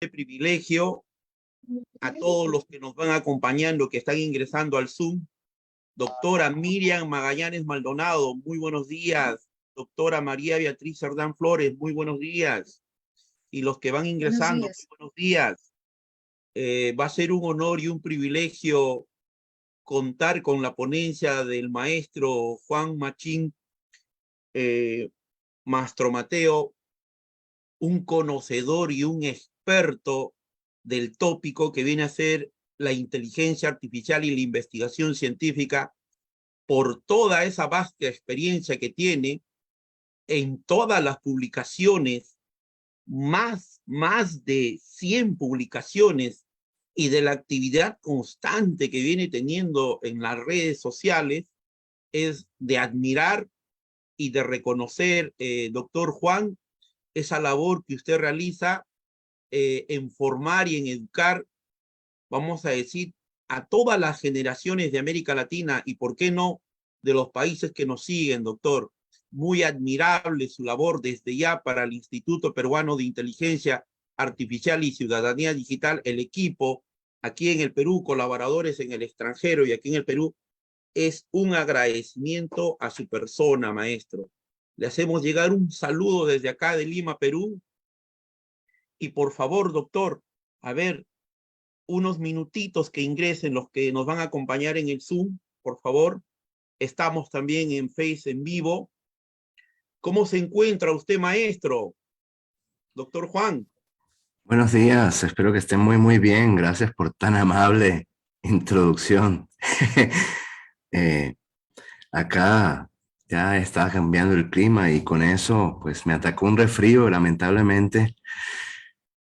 Privilegio a todos los que nos van acompañando, que están ingresando al Zoom. Doctora Miriam Magallanes Maldonado, muy buenos días. Doctora María Beatriz Cerdán Flores, muy buenos días. Y los que van ingresando, muy buenos días. Va a ser un honor y un privilegio contar con la ponencia del maestro Juan Machín Mastro Mateo, un conocedor y un experto del tópico que viene a ser la inteligencia artificial y la investigación científica, por toda esa vasta experiencia que tiene en todas las publicaciones, más de 100 publicaciones, y de la actividad constante que viene teniendo en las redes sociales. Es de admirar y de reconocer, doctor Juan, esa labor que usted realiza en formar y en educar, vamos a decir, a todas las generaciones de América Latina y, ¿por qué no?, de los países que nos siguen, doctor. Muy admirable su labor desde ya para el Instituto Peruano de Inteligencia Artificial y Ciudadanía Digital, el equipo aquí en el Perú, colaboradores en el extranjero y aquí en el Perú. Es un agradecimiento a su persona, maestro. Le hacemos llegar un saludo desde acá de Lima, Perú. Y por favor, doctor, a ver, unos minutitos que ingresen los que nos van a acompañar en el Zoom, por favor. Estamos también en Face en vivo. ¿Cómo se encuentra usted, maestro? Doctor Juan. Buenos días, espero que estén muy bien. Gracias por tan amable introducción. Eh, Acá ya está cambiando el clima y con eso pues me atacó un resfrío lamentablemente,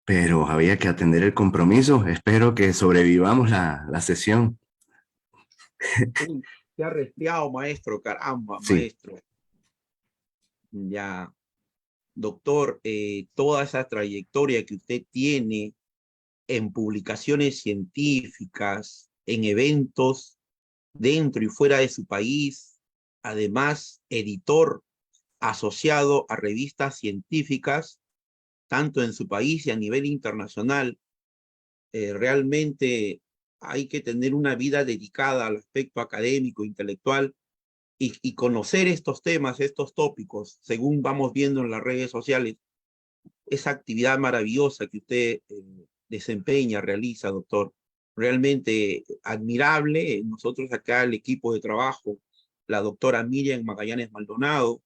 pero había que atender el compromiso. Espero que sobrevivamos la sesión. Uy, se ha resfriado, maestro, caramba, Sí, maestro. Ya, doctor, toda esa trayectoria que usted tiene en publicaciones científicas, en eventos dentro y fuera de su país, además editor asociado a revistas científicas, tanto en su país y a nivel internacional. Realmente hay que tener una vida dedicada al aspecto académico, intelectual, y conocer estos temas, estos tópicos, según vamos viendo en las redes sociales, esa actividad maravillosa que usted desempeña, realiza, doctor. Realmente admirable. Nosotros acá, el equipo de trabajo, la doctora Miriam Magallanes Maldonado,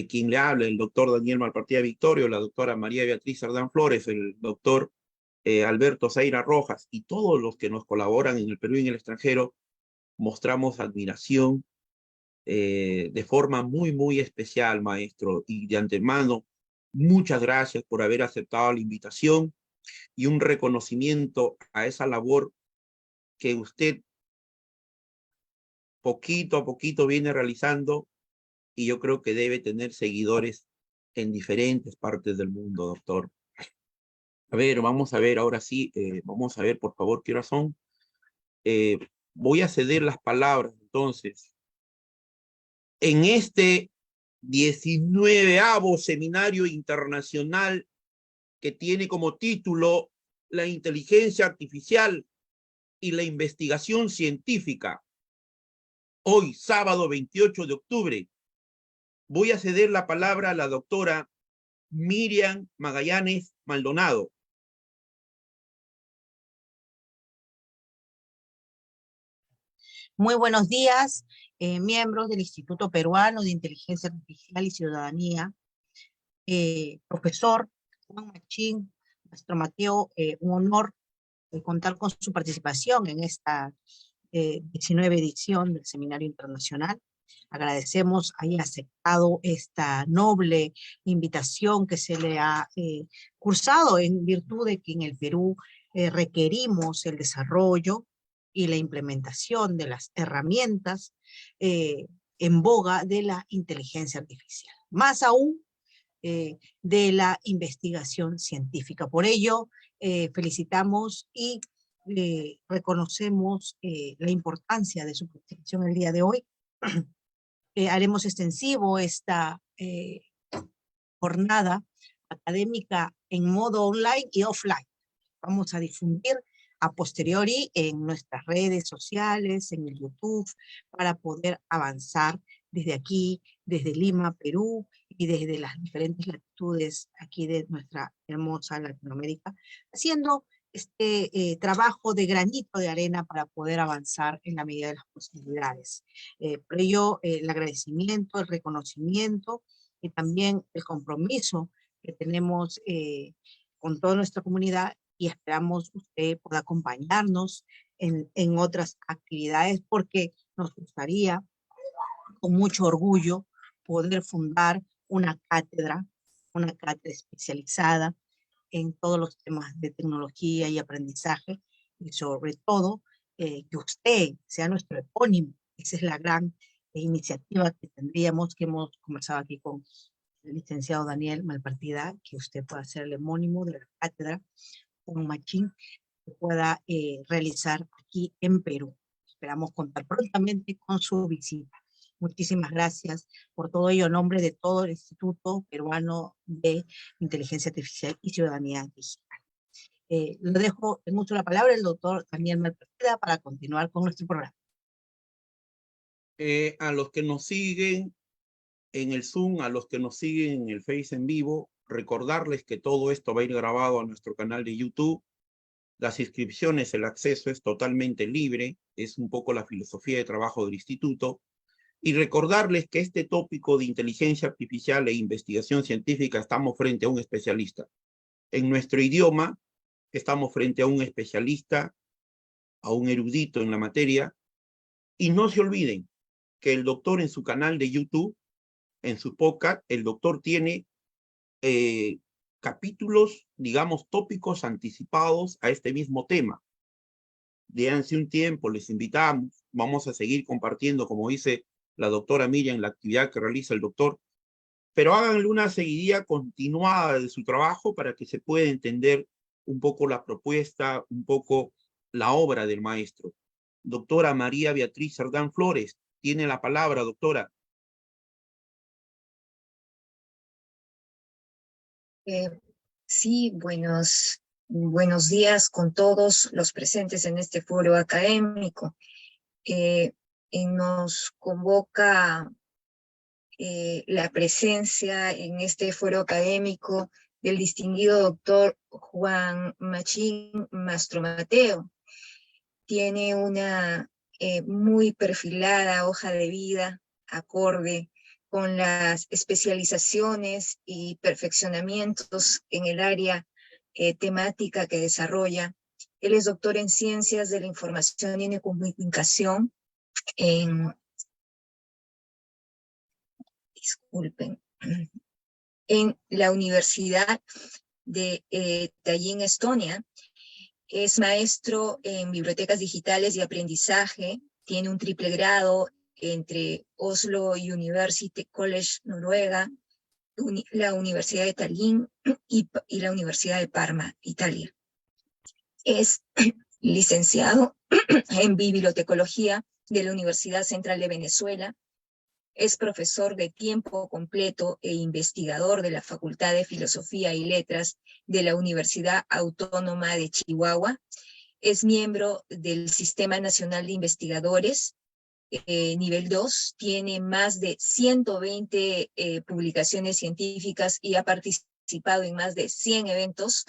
quien le habla, el doctor Daniel Malpartida Victorio, la doctora María Beatriz Cerdán Flores, el doctor Alberto Zaira Rojas, y todos los que nos colaboran en el Perú y en el extranjero, mostramos admiración de forma muy especial, maestro, y de antemano, muchas gracias por haber aceptado la invitación y un reconocimiento a esa labor que usted poquito a poquito viene realizando, y yo creo que debe tener seguidores en diferentes partes del mundo, doctor. A ver, vamos a ver, ahora sí, vamos a ver, por favor, qué horas son. Eh, Voy a ceder las palabras, entonces. En este 19º Seminario Internacional, que tiene como título La inteligencia artificial y la investigación científica, hoy, sábado 28 de octubre, voy a ceder la palabra a la doctora Miriam Magallanes Maldonado. Muy buenos días, miembros del Instituto Peruano de Inteligencia Artificial y Ciudadanía. Profesor Juan Machín, Mastro Mateo, un honor contar con su participación en esta 19 edición del Seminario Internacional. Agradecemos haya aceptado esta noble invitación que se le ha cursado en virtud de que en el Perú requerimos el desarrollo y la implementación de las herramientas en boga de la inteligencia artificial. Más aún, de la investigación científica. Por ello, felicitamos y reconocemos la importancia de su participación el día de hoy. Haremos extensivo esta jornada académica en modo online y offline. vamos a difundir a posteriori en nuestras redes sociales, en el YouTube, para poder avanzar desde aquí, desde Lima, Perú, y desde las diferentes latitudes aquí de nuestra hermosa Latinoamérica, haciendo este trabajo de granito de arena para poder avanzar en la medida de las posibilidades. Por ello, el agradecimiento, el reconocimiento y también el compromiso que tenemos con toda nuestra comunidad, y esperamos usted pueda acompañarnos en otras actividades, porque nos gustaría con mucho orgullo poder fundar una cátedra especializada en todos los temas de tecnología y aprendizaje, y sobre todo que usted sea nuestro epónimo. Esa es la gran iniciativa que tendríamos, que hemos conversado aquí con el licenciado Daniel Malpartida, que usted pueda ser el epónimo de la cátedra con Machín, que pueda realizar aquí en Perú. Esperamos contar prontamente con su visita. Muchísimas gracias por todo ello, en nombre de todo el Instituto Peruano de Inteligencia Artificial y Ciudadanía Digital. Le dejo en uso la palabra el doctor Daniel Malpartida para continuar con nuestro programa. A los que nos siguen en el Zoom, a los que nos siguen en el Face en vivo, recordarles que todo esto va a ir grabado a nuestro canal de YouTube. Las inscripciones, el acceso es totalmente libre, es un poco la filosofía de trabajo del instituto. Y recordarles que este tópico de inteligencia artificial e investigación científica estamos frente a un especialista. En nuestro idioma estamos frente a un especialista, a un erudito en la materia. Y no se olviden que el doctor en su canal de YouTube, en su podcast, el doctor tiene capítulos, digamos, tópicos anticipados a este mismo tema. De hace un tiempo les invitamos, vamos a seguir compartiendo, como dice la doctora Miriam, la actividad que realiza el doctor, pero háganle una seguidilla continuada de su trabajo para que se pueda entender un poco la propuesta, un poco la obra del maestro. Doctora María Beatriz Cerdán Flores, tiene la palabra, doctora. Sí, buenos días con todos los presentes en este foro académico. Nos convoca la presencia en este foro académico del distinguido doctor Juan Machín Mastromateo. Tiene una muy perfilada hoja de vida acorde con las especializaciones y perfeccionamientos en el área temática que desarrolla. Él es doctor en Ciencias de la Información y Comunicación en la Universidad de Tallinn, Estonia. Es maestro en bibliotecas digitales y aprendizaje. Tiene un triple grado entre Oslo University College, Noruega, la Universidad de Tallinn y la Universidad de Parma, Italia. Es licenciado en bibliotecología de la Universidad Central de Venezuela. Es profesor de tiempo completo e investigador de la Facultad de Filosofía y Letras de la Universidad Autónoma de Chihuahua. Es miembro del Sistema Nacional de Investigadores, nivel 2. Tiene más de 120 publicaciones científicas y ha participado en más de 100 eventos.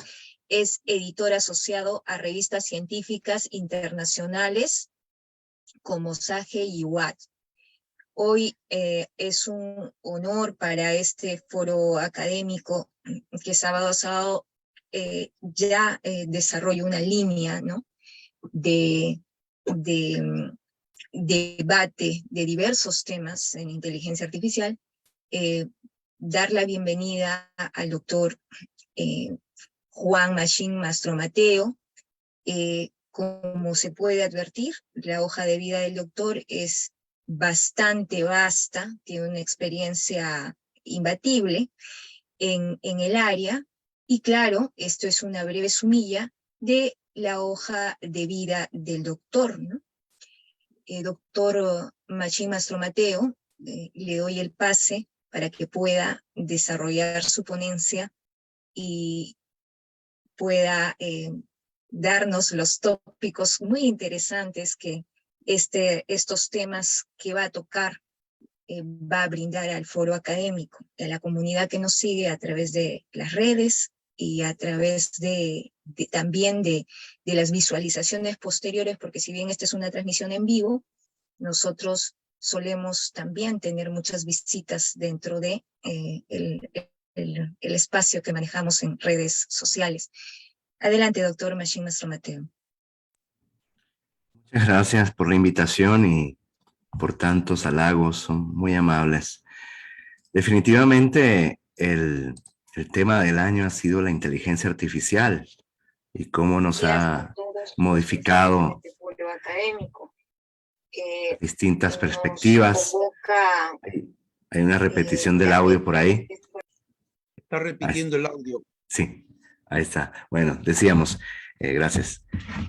Es editor asociado a revistas científicas internacionales como Sage y Watt. Hoy es un honor para este foro académico que sábado a sábado ya desarrolla una línea, ¿no?, de debate de diversos temas en inteligencia artificial. Dar la bienvenida al doctor Juan Machín Mastromateo. Como se puede advertir, la hoja de vida del doctor es bastante vasta, tiene una experiencia imbatible en el área, y claro, esto es una breve sumilla de la hoja de vida del doctor, ¿no? Doctor Machín Mastromateo, le doy el pase para que pueda desarrollar su ponencia y pueda darnos los tópicos muy interesantes que estos temas que va a tocar va a brindar al foro académico, y a la comunidad que nos sigue a través de las redes y a través también de las visualizaciones posteriores, porque si bien esta es una transmisión en vivo, nosotros solemos también tener muchas visitas dentro de el espacio que manejamos en redes sociales. Adelante, doctor Machín Mastromateo. Muchas gracias por la invitación y por tantos halagos, son muy amables. Definitivamente el tema del año ha sido la inteligencia artificial y cómo nos ha modificado distintas perspectivas. Hay una repetición del audio por ahí. Está repitiendo el audio. Sí, ahí está. Bueno, decíamos, gracias.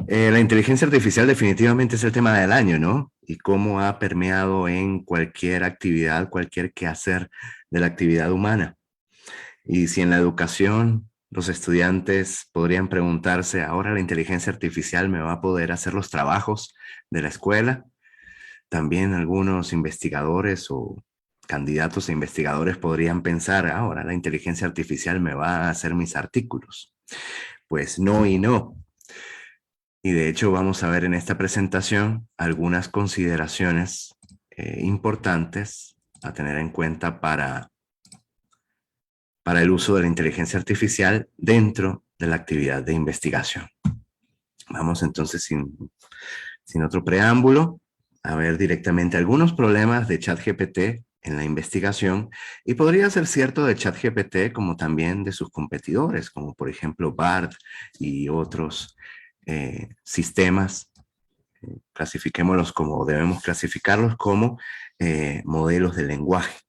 La inteligencia artificial definitivamente es el tema del año, ¿no? Y cómo ha permeado en cualquier actividad, cualquier quehacer de la actividad humana. Y si en la educación los estudiantes podrían preguntarse, ¿ahora la inteligencia artificial me va a poder hacer los trabajos de la escuela? También algunos investigadores o candidatos a investigadores podrían pensar, ahora la inteligencia artificial me va a hacer mis artículos. Pues no y no. Y de hecho vamos a ver en esta presentación algunas consideraciones importantes a tener en cuenta para el uso de la inteligencia artificial dentro de la actividad de investigación. Vamos entonces sin otro preámbulo a ver directamente algunos problemas de ChatGPT en la investigación, y podría ser cierto de ChatGPT como también de sus competidores, como por ejemplo BARD y otros sistemas. Clasifiquémoslos como debemos clasificarlos como modelos de lenguaje.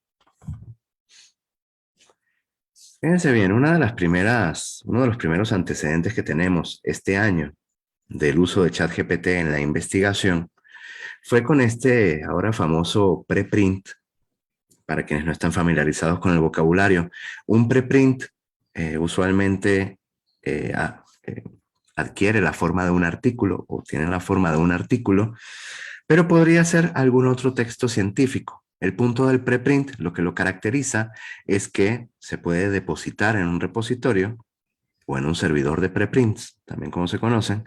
Fíjense bien, uno de los primeros antecedentes que tenemos este año del uso de ChatGPT en la investigación fue con este ahora famoso preprint. Para quienes no están familiarizados con el vocabulario, un preprint usualmente adquiere la forma de un artículo o tiene la forma de un artículo, pero podría ser algún otro texto científico. El punto del preprint, lo que lo caracteriza, es que se puede depositar en un repositorio o en un servidor de preprints, también como se conocen,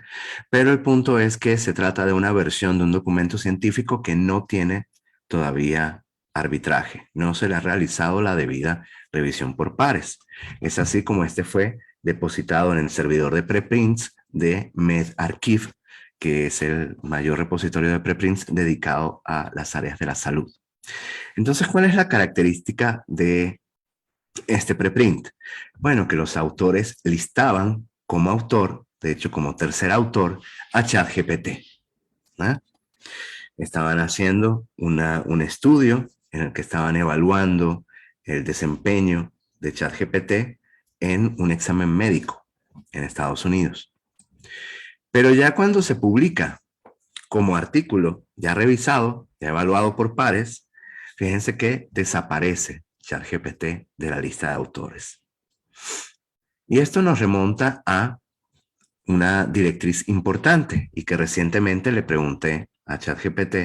pero el punto es que se trata de una versión de un documento científico que no tiene todavía arbitraje, no se le ha realizado la debida revisión por pares. Es así como este fue depositado en el servidor de preprints de medRxiv, que es el mayor repositorio de preprints dedicado a las áreas de la salud. Entonces, ¿cuál es la característica de este preprint? Bueno, que los autores listaban como autor, de hecho como tercer autor, a ChatGPT, ¿no? Estaban haciendo un estudio en el que estaban evaluando el desempeño de ChatGPT en un examen médico en Estados Unidos. Pero ya cuando se publica como artículo, ya revisado, ya evaluado por pares, fíjense que desaparece ChatGPT de la lista de autores. Y esto nos remonta a una directriz importante y que recientemente le pregunté a ChatGPT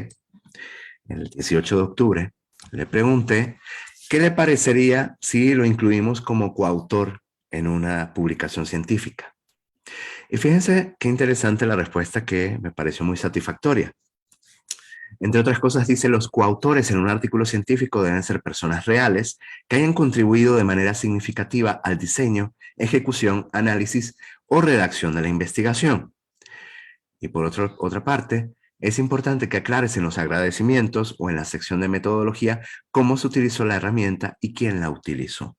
el 18 de octubre, le pregunté qué le parecería si lo incluimos como coautor en una publicación científica. Y fíjense qué interesante la respuesta, que me pareció muy satisfactoria. Entre otras cosas dice, los coautores en un artículo científico deben ser personas reales que hayan contribuido de manera significativa al diseño, ejecución, análisis o redacción de la investigación. Y por otra parte, es importante que aclares en los agradecimientos o en la sección de metodología cómo se utilizó la herramienta y quién la utilizó.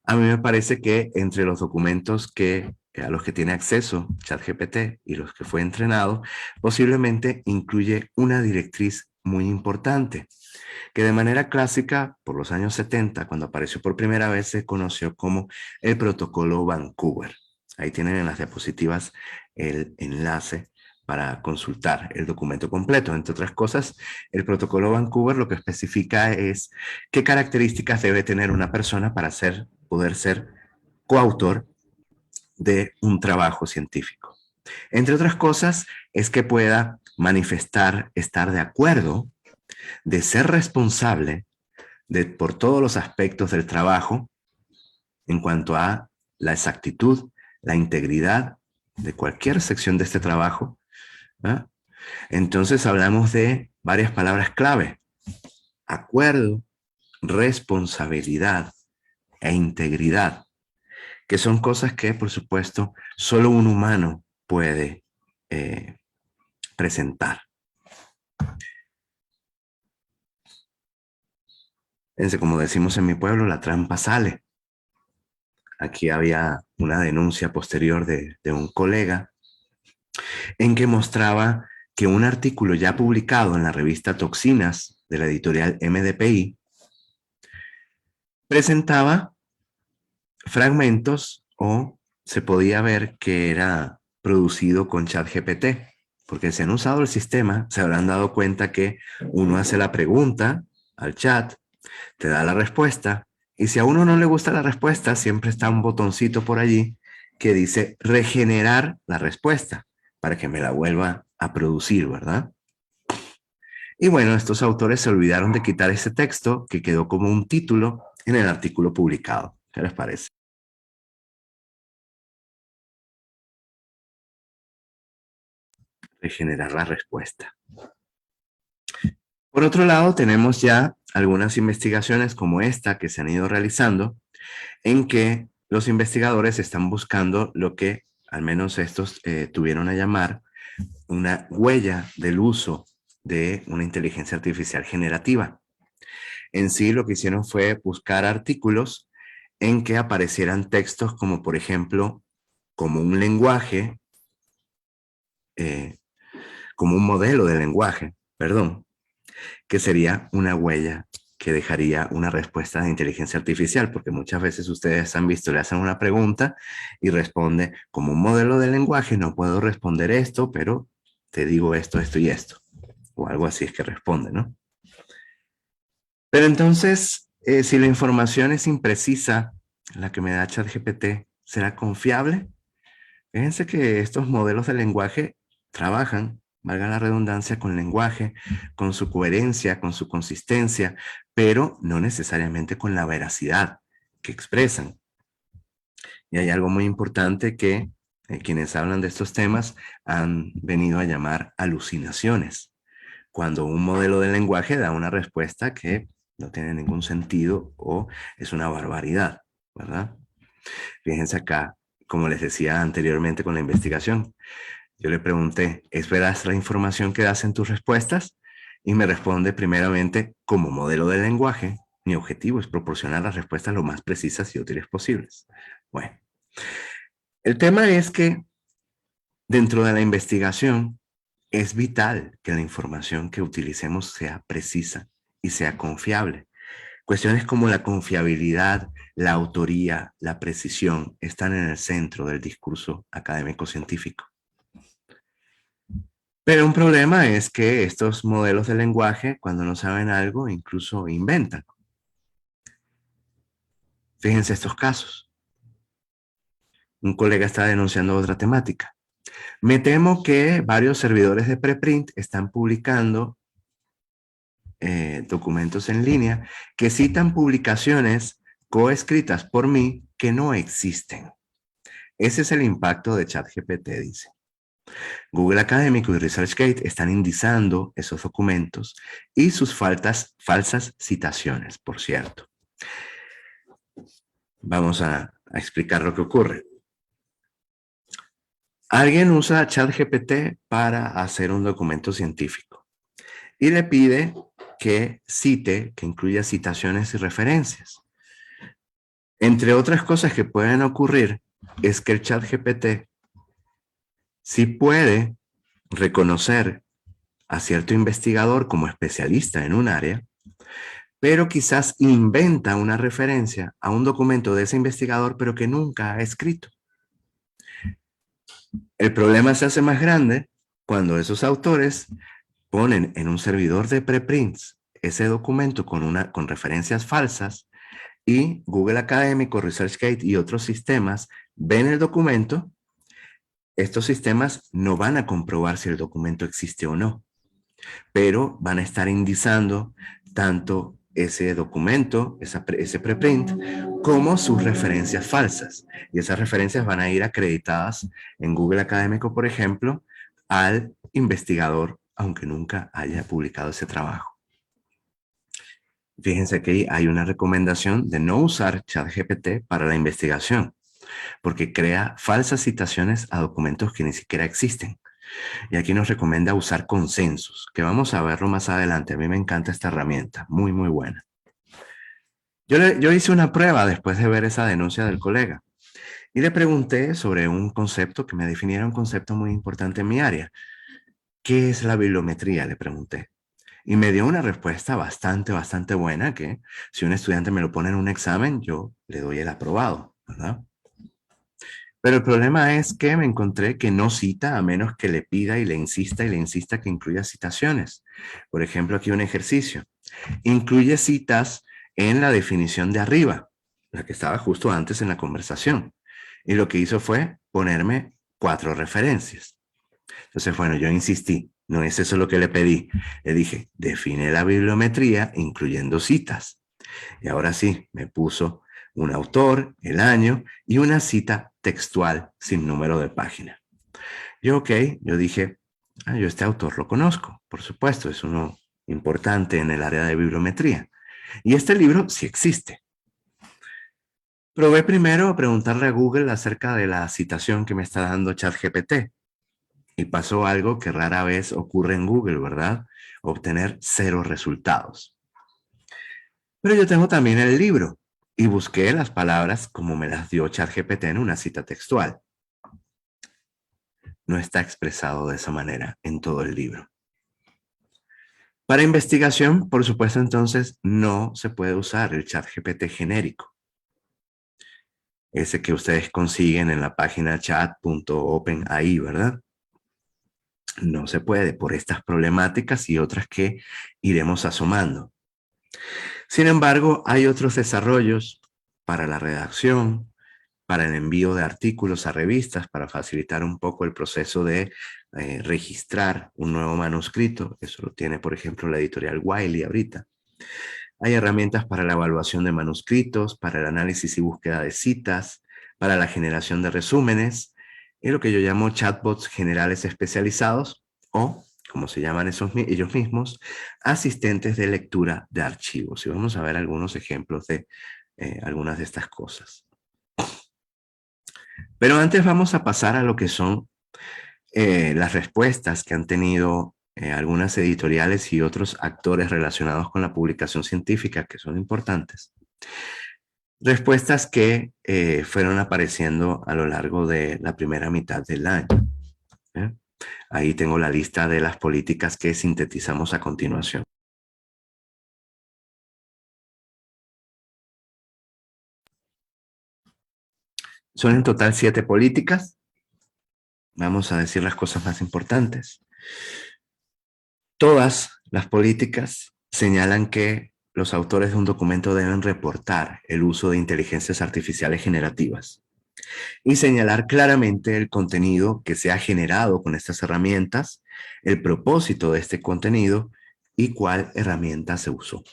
A mí me parece que entre los documentos a los que tiene acceso ChatGPT y los que fue entrenado, posiblemente incluye una directriz muy importante, que de manera clásica, por los años 70, cuando apareció por primera vez, se conoció como el Protocolo Vancouver. Ahí tienen en las diapositivas el enlace para consultar el documento completo. Entre otras cosas, el Protocolo Vancouver lo que especifica es qué características debe tener una persona para poder ser coautor de un trabajo científico. Entre otras cosas, es que pueda manifestar estar de acuerdo, de ser responsable por todos los aspectos del trabajo en cuanto a la exactitud, la integridad de cualquier sección de este trabajo. ¿Ah? Entonces hablamos de varias palabras clave: acuerdo, responsabilidad e integridad, que son cosas que, por supuesto, solo un humano puede presentar. Fíjense, como decimos en mi pueblo, la trampa sale. Aquí había una denuncia posterior de un colega en que mostraba que un artículo ya publicado en la revista Toxinas de la editorial MDPI presentaba fragmentos o se podía ver que era producido con ChatGPT, porque si han usado el sistema se habrán dado cuenta que uno hace la pregunta al chat, te da la respuesta, y si a uno no le gusta la respuesta, siempre está un botoncito por allí que dice regenerar la respuesta para que me la vuelva a producir, ¿verdad? Y bueno, estos autores se olvidaron de quitar ese texto que quedó como un título en el artículo publicado. ¿Qué les parece? Regenerar la respuesta. Por otro lado, tenemos ya algunas investigaciones como esta que se han ido realizando, en que los investigadores están buscando lo que al menos estos tuvieron a llamar una huella del uso de una inteligencia artificial generativa. En sí, lo que hicieron fue buscar artículos en que aparecieran textos como, por ejemplo, como un lenguaje, como un modelo de lenguaje, perdón, que sería una huella que dejaría una respuesta de inteligencia artificial, porque muchas veces ustedes han visto, le hacen una pregunta y responde, como un modelo de lenguaje no puedo responder esto, pero te digo esto, esto y esto, o algo así es que responde, ¿no? Pero entonces, si la información es imprecisa, la que me da ChatGPT, ¿será confiable? Fíjense que estos modelos de lenguaje trabajan, valga la redundancia, con lenguaje, con su coherencia, con su consistencia, pero no necesariamente con la veracidad que expresan. Y hay algo muy importante que quienes hablan de estos temas han venido a llamar alucinaciones. Cuando un modelo de lenguaje da una respuesta que no tiene ningún sentido o es una barbaridad, ¿verdad? Fíjense acá, como les decía anteriormente con la investigación, yo le pregunté, ¿es veraz la información que das en tus respuestas? Y me responde primeramente, como modelo de lenguaje, mi objetivo es proporcionar las respuestas lo más precisas y útiles posibles. Bueno, el tema es que dentro de la investigación es vital que la información que utilicemos sea precisa y sea confiable. Cuestiones como la confiabilidad, la autoría, la precisión están en el centro del discurso académico-científico. Pero un problema es que estos modelos de lenguaje, cuando no saben algo, incluso inventan. Fíjense estos casos. Un colega está denunciando otra temática. Me temo que varios servidores de preprint están publicando documentos en línea que citan publicaciones coescritas por mí que no existen. Ese es el impacto de ChatGPT, dice. Google Académico y ResearchGate están indizando esos documentos y sus falsas citaciones, por cierto. Vamos a explicar lo que ocurre. Alguien usa ChatGPT para hacer un documento científico y le pide que cite, que incluya citaciones y referencias. Entre otras cosas que pueden ocurrir es que el ChatGPT sí puede reconocer a cierto investigador como especialista en un área, pero quizás inventa una referencia a un documento de ese investigador, pero que nunca ha escrito. El problema se hace más grande cuando esos autores ponen en un servidor de preprints ese documento con referencias falsas y Google Académico, ResearchGate y otros sistemas ven el documento, estos sistemas no van a comprobar si el documento existe o no, pero van a estar indicando tanto ese documento, ese preprint, como sus referencias falsas. Y esas referencias van a ir acreditadas en Google Académico, por ejemplo, al investigador, aunque nunca haya publicado ese trabajo. Fíjense que hay una recomendación de no usar ChatGPT para la investigación, porque crea falsas citaciones a documentos que ni siquiera existen. Y aquí nos recomienda usar consensos, que vamos a verlo más adelante. A mí me encanta esta herramienta, muy, muy buena. Yo hice una prueba después de ver esa denuncia del colega y le pregunté sobre un concepto que me definiera un concepto muy importante en mi área. ¿Qué es la bibliometría? Le pregunté. Y me dio una respuesta bastante buena que si un estudiante me lo pone en un examen, yo le doy el aprobado, ¿verdad? Pero el problema es que me encontré que no cita a menos que le pida y le insista que incluya citaciones. Por ejemplo, aquí un ejercicio. Incluye citas en la definición de arriba, la que estaba justo antes en la conversación. Y lo que hizo fue ponerme 4 referencias. Entonces, bueno, yo insistí. No es eso lo que le pedí. Le dije, define la bibliometría incluyendo citas. Y ahora sí, me puso un autor, el año y una cita textual sin número de página. Yo dije, yo este autor lo conozco, por supuesto, es uno importante en el área de bibliometría. Y este libro sí existe. Probé primero a preguntarle a Google acerca de la citación que me está dando ChatGPT. Y pasó algo que rara vez ocurre en Google, ¿verdad? Obtener 0 resultados. Pero yo tengo también el libro y busqué las palabras como me las dio ChatGPT en una cita textual. No está expresado de esa manera en todo el libro. Para investigación, por supuesto, entonces, no se puede usar el ChatGPT genérico. Ese que ustedes consiguen en la página chat.openai, ¿verdad? No se puede por estas problemáticas y otras que iremos asomando. Sin embargo, hay otros desarrollos para la redacción, para el envío de artículos a revistas, para facilitar un poco el proceso de registrar un nuevo manuscrito. Eso lo tiene, por ejemplo, la editorial Wiley ahorita. Hay herramientas para la evaluación de manuscritos, para el análisis y búsqueda de citas, para la generación de resúmenes, y lo que yo llamo chatbots generales especializados, o, como se llaman ellos mismos, asistentes de lectura de archivos. Y vamos a ver algunos ejemplos de algunas de estas cosas. Pero antes vamos a pasar a lo que son las respuestas que han tenido algunas editoriales y otros actores relacionados con la publicación científica que son importantes. Respuestas que fueron apareciendo a lo largo de la primera mitad del año. Ahí tengo la lista de las políticas que sintetizamos a continuación. Son en total 7 políticas. Vamos a decir las cosas más importantes. Todas las políticas señalan que los autores de un documento deben reportar el uso de inteligencias artificiales generativas y señalar claramente el contenido que se ha generado con estas herramientas, el propósito de este contenido y cuál herramienta se usó.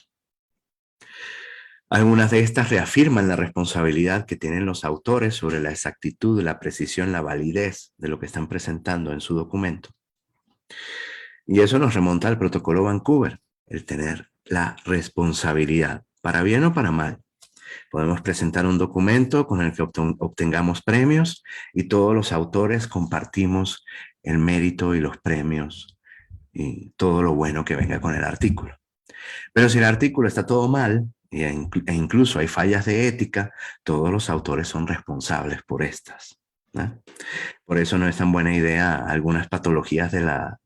Algunas de estas reafirman la responsabilidad que tienen los autores sobre la exactitud, la precisión, la validez de lo que están presentando en su documento. Y eso nos remonta al protocolo Vancouver, el tener la responsabilidad, para bien o para mal. Podemos presentar un documento con el que obtengamos premios y todos los autores compartimos el mérito y los premios y todo lo bueno que venga con el artículo. Pero si el artículo está todo mal e incluso hay fallas de ética, todos los autores son responsables por estas, ¿no? Por eso no es tan buena idea algunas patologías de la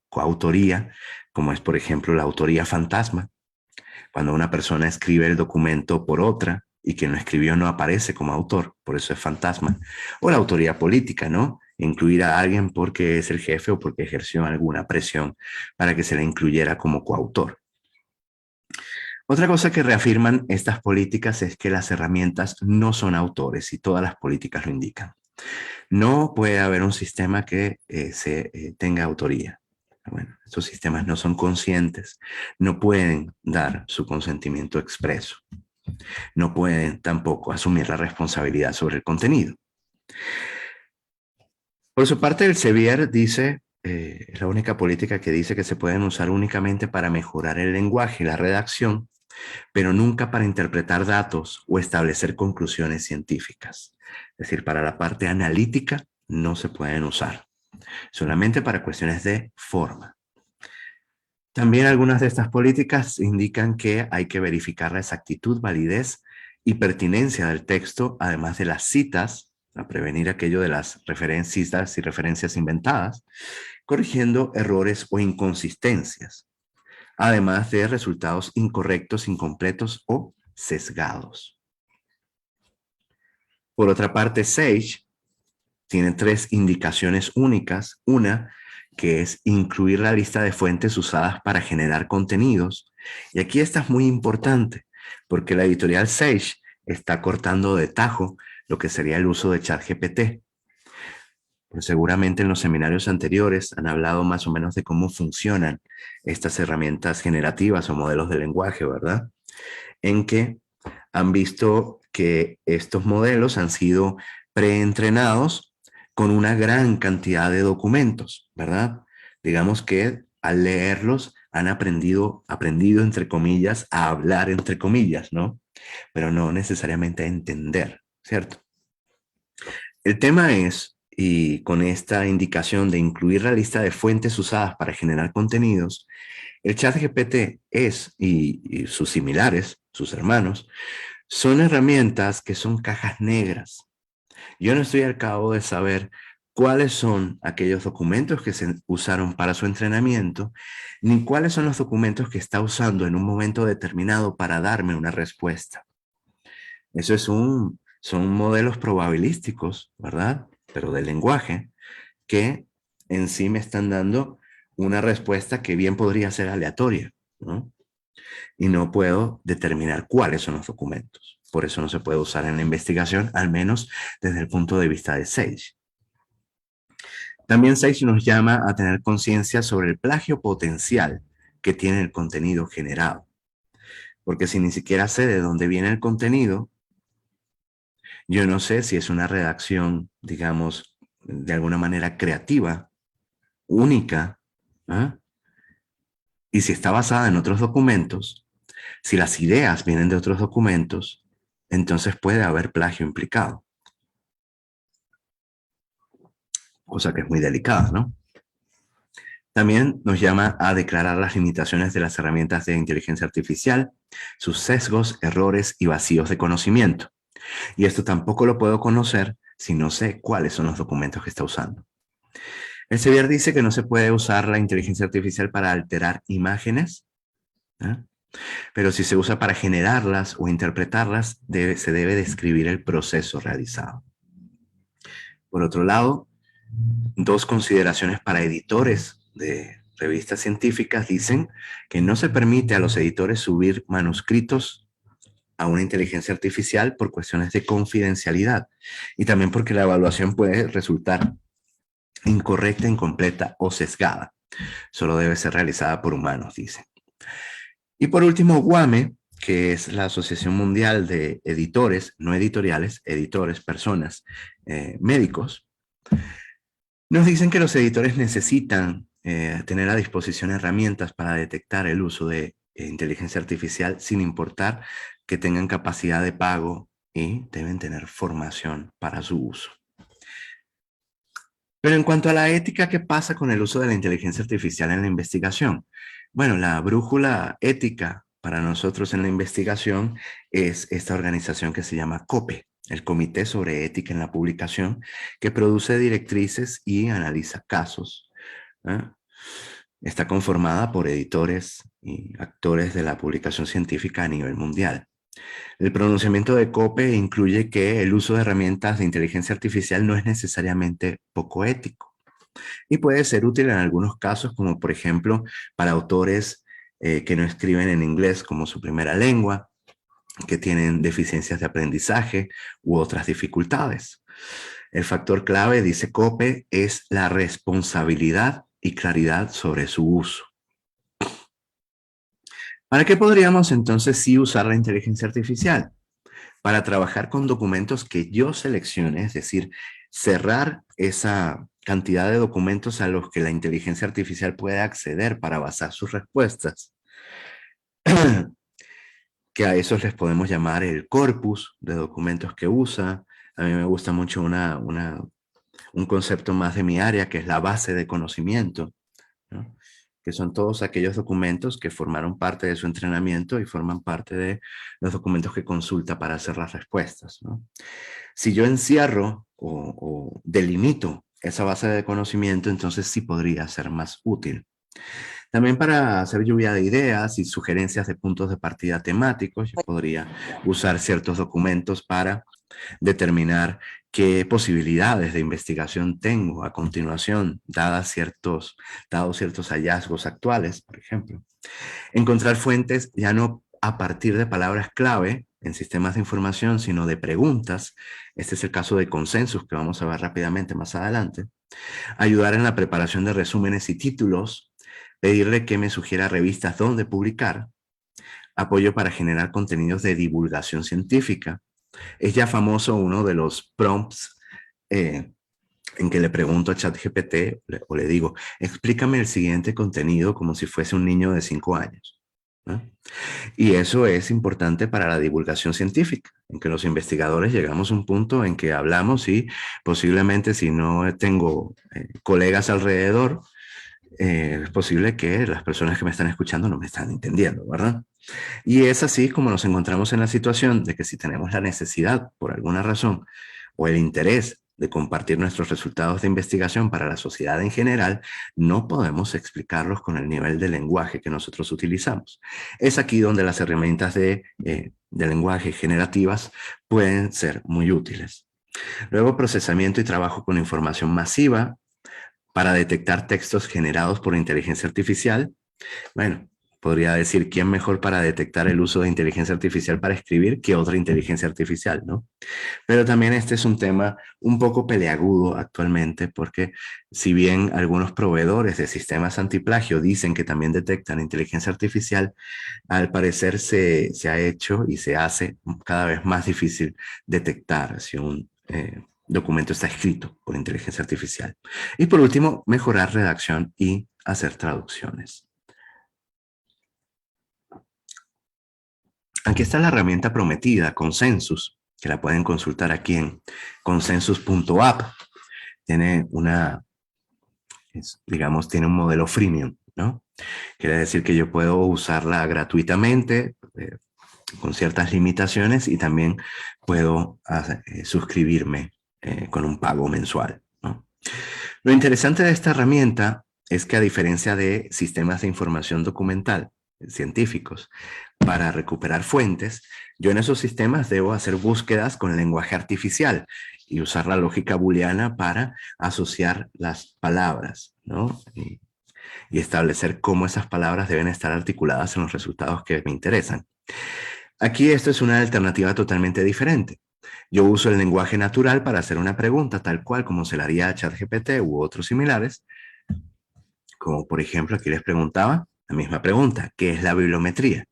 coautoría, como es, por ejemplo, la autoría fantasma. Cuando una persona escribe el documento por otra y quien lo escribió no aparece como autor, por eso es fantasma. O la autoría política, ¿no? Incluir a alguien porque es el jefe o porque ejerció alguna presión para que se le incluyera como coautor. Otra cosa que reafirman estas políticas es que las herramientas no son autores y todas las políticas lo indican. No puede haber un sistema que tenga autoría. Bueno, estos sistemas no son conscientes, no pueden dar su consentimiento expreso, no pueden tampoco asumir la responsabilidad sobre el contenido. Por su parte, el Sevier dice, es la única política que dice que se pueden usar únicamente para mejorar el lenguaje y la redacción, pero nunca para interpretar datos o establecer conclusiones científicas. Es decir, para la parte analítica no se pueden usar, solamente para cuestiones de forma. También algunas de estas políticas indican que hay que verificar la exactitud, validez y pertinencia del texto, además de las citas, a prevenir aquello de las citas y referencias inventadas, corrigiendo errores o inconsistencias, además de resultados incorrectos, incompletos o sesgados. Por otra parte, SAGE tiene 3 indicaciones únicas. Una, que es incluir la lista de fuentes usadas para generar contenidos. Y aquí esta es muy importante, porque la editorial Sage está cortando de tajo lo que sería el uso de ChatGPT. Pues seguramente en los seminarios anteriores han hablado más o menos de cómo funcionan estas herramientas generativas o modelos de lenguaje, ¿verdad? En que han visto que estos modelos han sido preentrenados con una gran cantidad de documentos, ¿verdad? Digamos que al leerlos han aprendido entre comillas, a hablar entre comillas, ¿no? Pero no necesariamente a entender, ¿cierto? El tema es, y con esta indicación de incluir la lista de fuentes usadas para generar contenidos, el ChatGPT es, y sus similares, sus hermanos, son herramientas que son cajas negras. Yo no estoy al cabo de saber cuáles son aquellos documentos que se usaron para su entrenamiento, ni cuáles son los documentos que está usando en un momento determinado para darme una respuesta. Eso son modelos probabilísticos, ¿verdad? Pero del lenguaje, que en sí me están dando una respuesta que bien podría ser aleatoria, ¿no? Y no puedo determinar cuáles son los documentos. Por eso no se puede usar en la investigación, al menos desde el punto de vista de Sage. También Sage nos llama a tener conciencia sobre el plagio potencial que tiene el contenido generado. Porque si ni siquiera sé de dónde viene el contenido, yo no sé si es una redacción, digamos, de alguna manera creativa, única, ¿eh? Y si está basada en otros documentos, si las ideas vienen de otros documentos, entonces puede haber plagio implicado. Cosa que es muy delicada, ¿no? También nos llama a declarar las limitaciones de las herramientas de inteligencia artificial, sus sesgos, errores y vacíos de conocimiento. Y esto tampoco lo puedo conocer si no sé cuáles son los documentos que está usando. El Sevier dice que no se puede usar la inteligencia artificial para alterar imágenes, ¿eh? Pero si se usa para generarlas o interpretarlas, se debe describir el proceso realizado. Por otro lado, 2 consideraciones para editores de revistas científicas dicen que no se permite a los editores subir manuscritos a una inteligencia artificial por cuestiones de confidencialidad y también porque la evaluación puede resultar incorrecta, incompleta o sesgada. Solo debe ser realizada por humanos, dicen. Y por último, WAME, que es la Asociación Mundial de Editores, no editoriales, editores, personas, médicos, nos dicen que los editores necesitan tener a disposición herramientas para detectar el uso de inteligencia artificial sin importar que tengan capacidad de pago y deben tener formación para su uso. Pero en cuanto a la ética, ¿qué pasa con el uso de la inteligencia artificial en la investigación? Bueno, la brújula ética para nosotros en la investigación es esta organización que se llama COPE, el Comité sobre Ética en la Publicación, que produce directrices y analiza casos, ¿eh? Está conformada por editores y actores de la publicación científica a nivel mundial. El pronunciamiento de COPE incluye que el uso de herramientas de inteligencia artificial no es necesariamente poco ético y puede ser útil en algunos casos, como por ejemplo para autores que no escriben en inglés como su primera lengua, que tienen deficiencias de aprendizaje u otras dificultades. El factor clave, dice COPE, es la responsabilidad y claridad sobre su uso. ¿Para qué podríamos entonces sí usar la inteligencia artificial? Para trabajar con documentos que yo seleccione, es decir, cerrar esa cantidad de documentos a los que la inteligencia artificial puede acceder para basar sus respuestas, que a esos les podemos llamar el corpus de documentos que usa. A mí me gusta mucho un concepto más de mi área, que es la base de conocimiento, ¿no? Que son todos aquellos documentos que formaron parte de su entrenamiento y forman parte de los documentos que consulta para hacer las respuestas, ¿no? Si yo encierro o delimito esa base de conocimiento, entonces sí podría ser más útil. También para hacer lluvia de ideas y sugerencias de puntos de partida temáticos, yo podría usar ciertos documentos para determinar qué posibilidades de investigación tengo a continuación, dados ciertos hallazgos actuales, por ejemplo. Encontrar fuentes ya no a partir de palabras clave en sistemas de información, sino de preguntas. Este es el caso de consensus, que vamos a ver rápidamente más adelante. Ayudar en la preparación de resúmenes y títulos, pedirle que me sugiera revistas donde publicar, apoyo para generar contenidos de divulgación científica. Es ya famoso uno de los prompts en que le pregunto a ChatGPT o le digo, explícame el siguiente contenido como si fuese un niño de 5 años, ¿no? Y eso es importante para la divulgación científica, en que los investigadores llegamos a un punto en que hablamos y posiblemente si no tengo colegas alrededor, es posible que las personas que me están escuchando no me están entendiendo, ¿verdad? Y es así como nos encontramos en la situación de que si tenemos la necesidad, por alguna razón, o el interés de compartir nuestros resultados de investigación para la sociedad en general, no podemos explicarlos con el nivel de lenguaje que nosotros utilizamos. Es aquí donde las herramientas de lenguaje generativas pueden ser muy útiles. Luego, procesamiento y trabajo con información masiva para detectar textos generados por inteligencia artificial. Bueno, podría decir, ¿quién mejor para detectar el uso de inteligencia artificial para escribir que otra inteligencia artificial, ¿no? Pero también este es un tema un poco peleagudo actualmente, porque si bien algunos proveedores de sistemas antiplagio dicen que también detectan inteligencia artificial, al parecer se ha hecho y se hace cada vez más difícil detectar si un documento está escrito por inteligencia artificial. Y por último, mejorar redacción y hacer traducciones. Aquí está la herramienta prometida, Consensus, que la pueden consultar aquí en consensus.app. Tiene tiene un modelo freemium, ¿no? Quiere decir que yo puedo usarla gratuitamente, con ciertas limitaciones, y también puedo suscribirme con un pago mensual, ¿no? Lo interesante de esta herramienta es que, a diferencia de sistemas de información documental científicos, para recuperar fuentes, yo en esos sistemas debo hacer búsquedas con lenguaje artificial y usar la lógica booleana para asociar las palabras, ¿no? Y establecer cómo esas palabras deben estar articuladas en los resultados que me interesan. Aquí esto es una alternativa totalmente diferente. Yo uso el lenguaje natural para hacer una pregunta tal cual como se la haría a ChatGPT u otros similares, como por ejemplo aquí les preguntaba la misma pregunta, ¿qué es la bibliometría?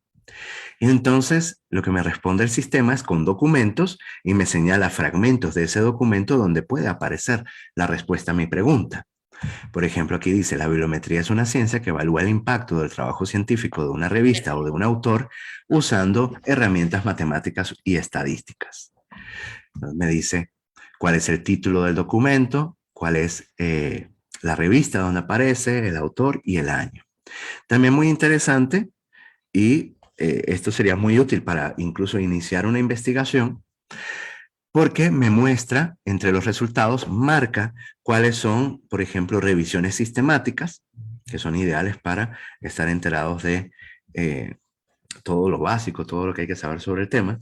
Y entonces lo que me responde el sistema es con documentos y me señala fragmentos de ese documento donde puede aparecer la respuesta a mi pregunta. Por ejemplo, aquí dice, la bibliometría es una ciencia que evalúa el impacto del trabajo científico de una revista o de un autor usando herramientas matemáticas y estadísticas. Entonces me dice cuál es el título del documento, cuál es la revista donde aparece, el autor y el año. También muy interesante, y esto sería muy útil para incluso iniciar una investigación, porque me muestra, entre los resultados, marca cuáles son, por ejemplo, revisiones sistemáticas, que son ideales para estar enterados de todo lo básico, todo lo que hay que saber sobre el tema.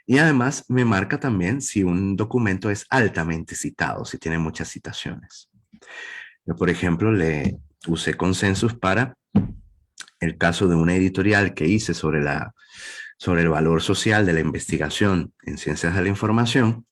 Y además me marca también si un documento es altamente citado, si tiene muchas citaciones. Yo, por ejemplo, le usé Consensus para el caso de una editorial que hice sobre el valor social de la investigación en ciencias de la información,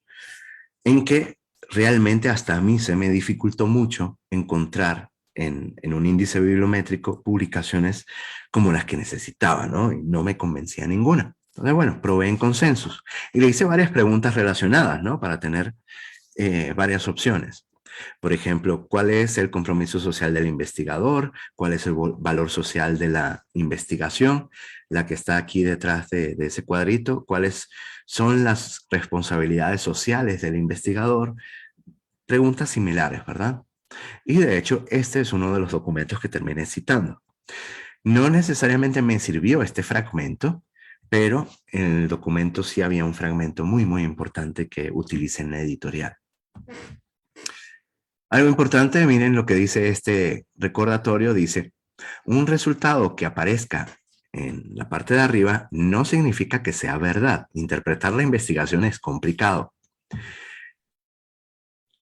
en que realmente hasta a mí se me dificultó mucho encontrar en un índice bibliométrico publicaciones como las que necesitaba, ¿no? Y no me convencía ninguna. Entonces, bueno, probé en Consensus y le hice varias preguntas relacionadas, ¿no? Para tener varias opciones. Por ejemplo, ¿cuál es el compromiso social del investigador? ¿Cuál es el valor social de la investigación? La que está aquí detrás de ese cuadrito. ¿Cuáles son las responsabilidades sociales del investigador? Preguntas similares, ¿verdad? Y de hecho, este es uno de los documentos que terminé citando. No necesariamente me sirvió este fragmento, pero en el documento sí había un fragmento muy, muy importante que utilicé en la editorial. Algo importante, miren lo que dice este recordatorio, dice, un resultado que aparezca en la parte de arriba no significa que sea verdad. Interpretar la investigación es complicado.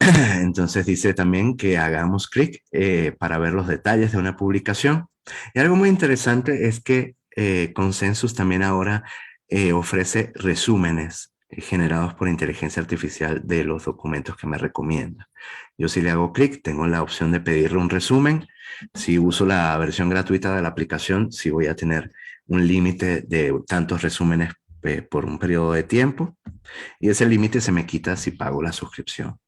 Entonces dice también que hagamos clic para ver los detalles de una publicación. Y algo muy interesante es que Consensus también ahora ofrece resúmenes generados por inteligencia artificial de los documentos que me recomienda. Yo si le hago clic, tengo la opción de pedirle un resumen. Si uso la versión gratuita de la aplicación, sí voy a tener un límite de tantos resúmenes por un periodo de tiempo. Y ese límite se me quita si pago la suscripción.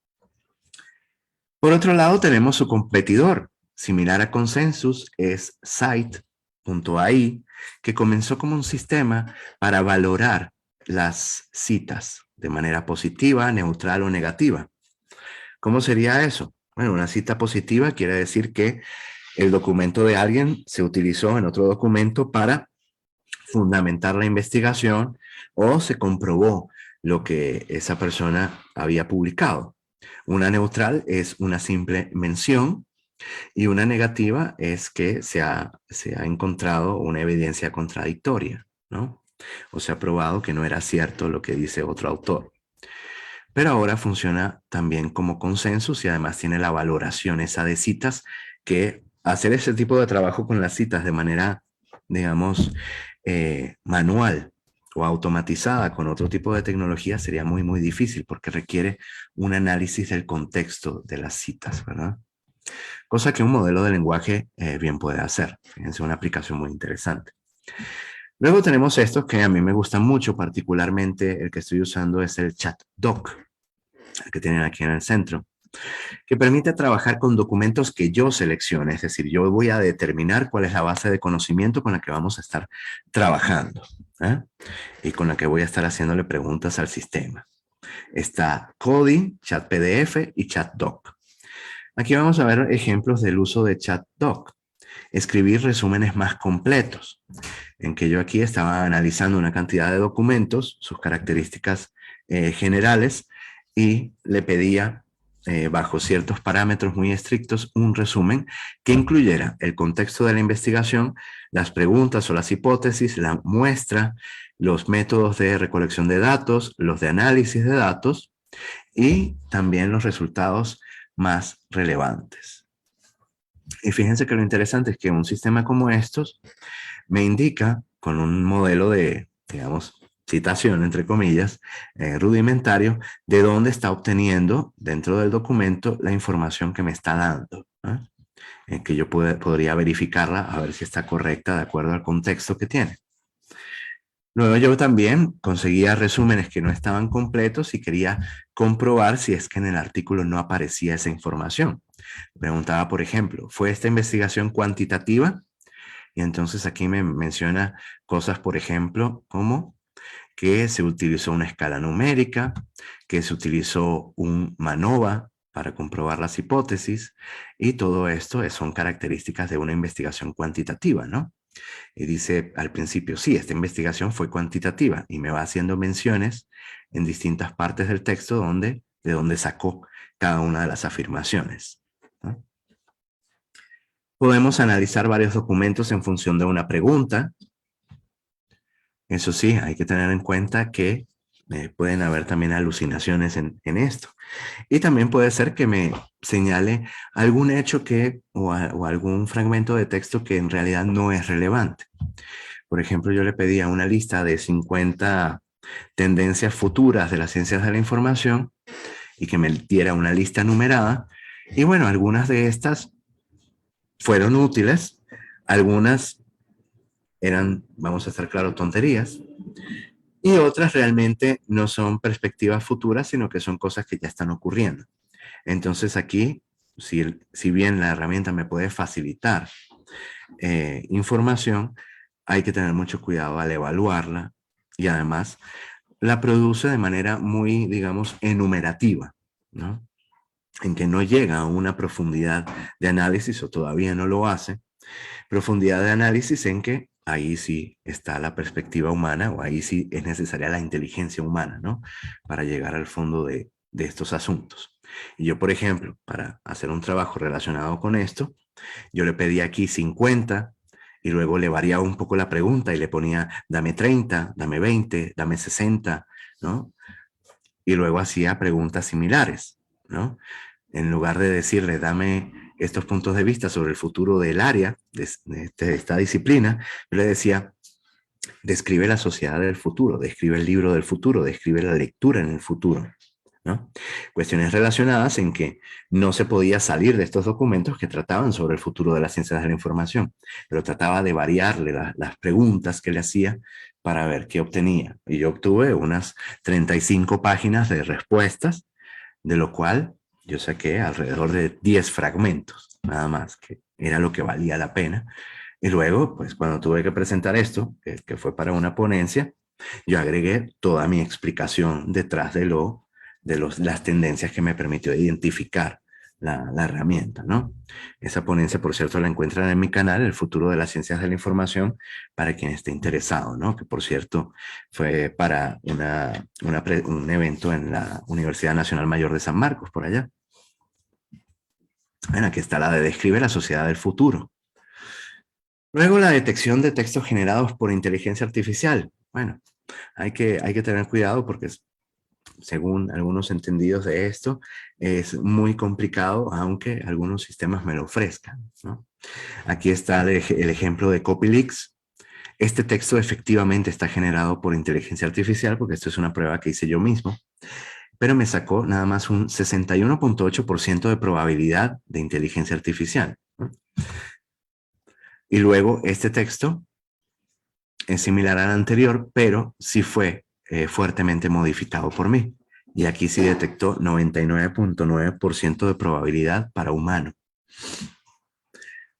Por otro lado, tenemos su competidor, similar a Consensus, es Cite.ai, que comenzó como un sistema para valorar las citas de manera positiva, neutral o negativa. ¿Cómo sería eso? Bueno, una cita positiva quiere decir que el documento de alguien se utilizó en otro documento para fundamentar la investigación o se comprobó lo que esa persona había publicado. Una neutral es una simple mención y una negativa es que se ha encontrado una evidencia contradictoria, ¿no? O se ha probado que no era cierto lo que dice otro autor. Pero ahora funciona también como Consensus y además tiene la valoración esa de citas, que hacer ese tipo de trabajo con las citas de manera, digamos, manual o automatizada con otro tipo de tecnología sería muy, muy difícil porque requiere un análisis del contexto de las citas, ¿verdad? Cosa que un modelo de lenguaje bien puede hacer. Fíjense, una aplicación muy interesante. Luego tenemos estos que a mí me gustan mucho, particularmente el que estoy usando es el ChatDoc, el que tienen aquí en el centro, que permite trabajar con documentos que yo seleccione, es decir, yo voy a determinar cuál es la base de conocimiento con la que vamos a estar trabajando, ¿eh? Y con la que voy a estar haciéndole preguntas al sistema. Está Coding, ChatPDF y ChatDoc. Aquí vamos a ver ejemplos del uso de ChatDoc. Escribir resúmenes más completos, en que yo aquí estaba analizando una cantidad de documentos, sus características generales, y le pedía, bajo ciertos parámetros muy estrictos, un resumen que incluyera el contexto de la investigación, las preguntas o las hipótesis, la muestra, los métodos de recolección de datos, los de análisis de datos y también los resultados más relevantes. Y fíjense que lo interesante es que un sistema como estos me indica con un modelo de, digamos, citación, entre comillas, rudimentario, de dónde está obteniendo dentro del documento la información que me está dando, ¿eh? Que yo podría verificarla a ver si está correcta de acuerdo al contexto que tiene. Luego yo también conseguía resúmenes que no estaban completos y quería comprobar si es que en el artículo no aparecía esa información. Preguntaba, por ejemplo, ¿fue esta investigación cuantitativa? Y entonces aquí me menciona cosas, por ejemplo, como que se utilizó una escala numérica, que se utilizó un MANOVA para comprobar las hipótesis, y todo esto son características de una investigación cuantitativa, ¿no? Y dice al principio, sí, esta investigación fue cuantitativa, y me va haciendo menciones en distintas partes del texto de dónde sacó cada una de las afirmaciones, ¿no? Podemos analizar varios documentos en función de una pregunta. Eso sí, hay que tener en cuenta que Pueden haber también alucinaciones en esto. Y también puede ser que me señale algún hecho o algún fragmento de texto que en realidad no es relevante. Por ejemplo, yo le pedía una lista de 50 tendencias futuras de las ciencias de la información y que me diera una lista numerada. Y bueno, algunas de estas fueron útiles, algunas eran, vamos a estar claros, tonterías, y otras realmente no son perspectivas futuras, sino que son cosas que ya están ocurriendo. Entonces aquí, si bien la herramienta me puede facilitar información, hay que tener mucho cuidado al evaluarla y además la produce de manera muy, digamos, enumerativa, ¿no? En que no llega a una profundidad de análisis o todavía no lo hace. Profundidad de análisis en que ahí sí está la perspectiva humana o ahí sí es necesaria la inteligencia humana, ¿no? Para llegar al fondo de estos asuntos. Y yo, por ejemplo, para hacer un trabajo relacionado con esto, yo le pedí aquí 50 y luego le variaba un poco la pregunta y le ponía, dame 30, dame 20, dame 60, ¿no? Y luego hacía preguntas similares, ¿no? En lugar de decirle, dame estos puntos de vista sobre el futuro del área, de esta disciplina, yo le decía, describe la sociedad del futuro, describe el libro del futuro, describe la lectura en el futuro, ¿no? Cuestiones relacionadas en que no se podía salir de estos documentos que trataban sobre el futuro de las ciencias de la información, pero trataba de variarle las preguntas que le hacía para ver qué obtenía. Y yo obtuve unas 35 páginas de respuestas, de lo cual yo saqué alrededor de 10 fragmentos, nada más, que era lo que valía la pena. Y luego, pues cuando tuve que presentar esto, que fue para una ponencia, yo agregué toda mi explicación detrás de las tendencias que me permitió identificar la herramienta, ¿no? Esa ponencia, por cierto, la encuentran en mi canal, El futuro de las ciencias de la información, para quien esté interesado, ¿no? Que por cierto, fue para un evento en la Universidad Nacional Mayor de San Marcos, por allá. Bueno, aquí está la de Describe la sociedad del futuro. Luego, la detección de textos generados por inteligencia artificial. Bueno, hay que tener cuidado porque según algunos entendidos de esto, es muy complicado, aunque algunos sistemas me lo ofrezcan, ¿no? Aquí está el ejemplo de CopyLeaks. Este texto efectivamente está generado por inteligencia artificial, porque esto es una prueba que hice yo mismo, pero me sacó nada más un 61.8% de probabilidad de inteligencia artificial, ¿no? Y luego este texto es similar al anterior, pero sí fue fuertemente modificado por mí. Y aquí sí detectó 99.9% de probabilidad para humano.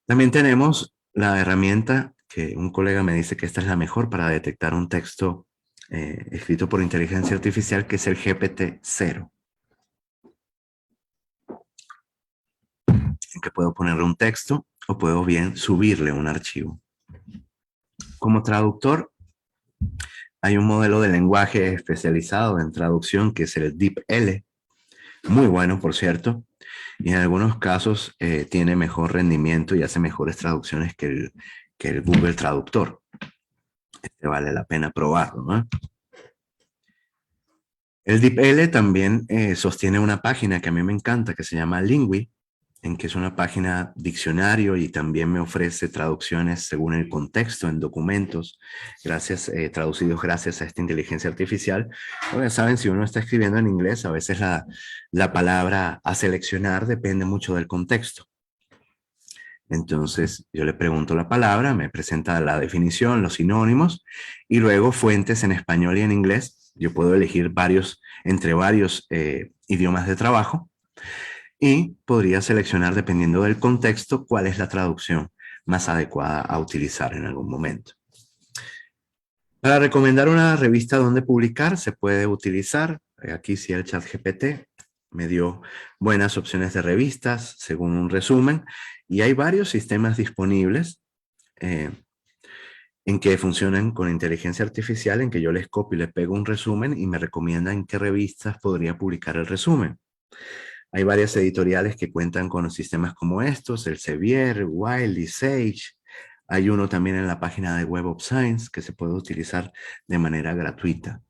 También tenemos la herramienta que un colega me dice que esta es la mejor para detectar un texto escrito por inteligencia artificial, que es el GPT-0. En que puedo ponerle un texto o puedo bien subirle un archivo. Como traductor, hay un modelo de lenguaje especializado en traducción que es el DeepL, muy bueno, por cierto, y en algunos casos tiene mejor rendimiento y hace mejores traducciones que el Google Traductor. Este vale la pena probarlo, ¿no? El DeepL también sostiene una página que a mí me encanta, que se llama Lingui, en que es una página diccionario y también me ofrece traducciones según el contexto en documentos, traducidos gracias a esta inteligencia artificial. Bueno, ya saben, si uno está escribiendo en inglés, a veces la palabra a seleccionar depende mucho del contexto. Entonces, yo le pregunto la palabra, me presenta la definición, los sinónimos, y luego fuentes en español y en inglés. Yo puedo elegir entre varios idiomas de trabajo, y podría seleccionar, dependiendo del contexto, cuál es la traducción más adecuada a utilizar en algún momento. Para recomendar una revista donde publicar, se puede utilizar, aquí sí el ChatGPT me dio buenas opciones de revistas, según un resumen, y hay varios sistemas disponibles en que funcionan con inteligencia artificial, en que yo les copio y les pego un resumen y me recomiendan en qué revistas podría publicar el resumen. Hay varias editoriales que cuentan con sistemas como estos, Elsevier, Wiley, Sage. Hay uno también en la página de Web of Science que se puede utilizar de manera gratuita.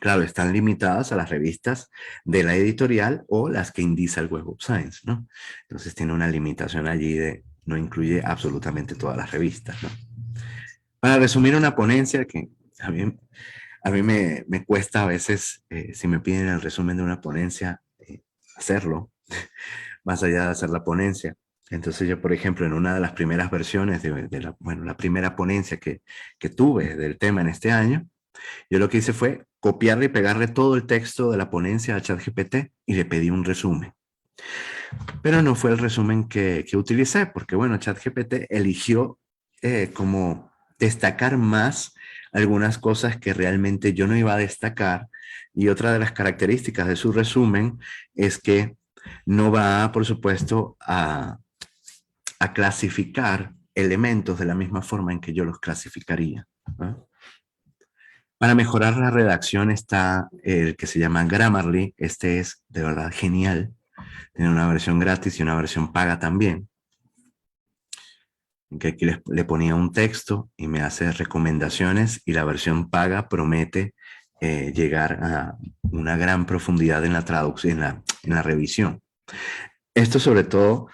claro, están limitadas a las revistas de la editorial o las que indica el Web of Science, ¿no? Entonces tiene una limitación allí de no incluye absolutamente todas las revistas, ¿no? Para resumir una ponencia que a mí me cuesta a veces, si me piden el resumen de una ponencia, hacerlo, más allá de hacer la ponencia. Entonces yo, por ejemplo, en una de las primeras versiones la primera ponencia que tuve del tema en este año, yo lo que hice fue copiarle y pegarle todo el texto de la ponencia a ChatGPT y le pedí un resumen. Pero no fue el resumen que utilicé, porque bueno, ChatGPT eligió como destacar más algunas cosas que realmente yo no iba a destacar. Y otra de las características de su resumen es que no va, por supuesto, a clasificar elementos de la misma forma en que yo los clasificaría, ¿no? Para mejorar la redacción está el que se llama Grammarly. Este es de verdad genial. Tiene una versión gratis y una versión paga también. Que aquí le ponía un texto y me hace recomendaciones, y la versión paga promete llegar a una gran profundidad en la traducción, en la revisión. Esto sobre todo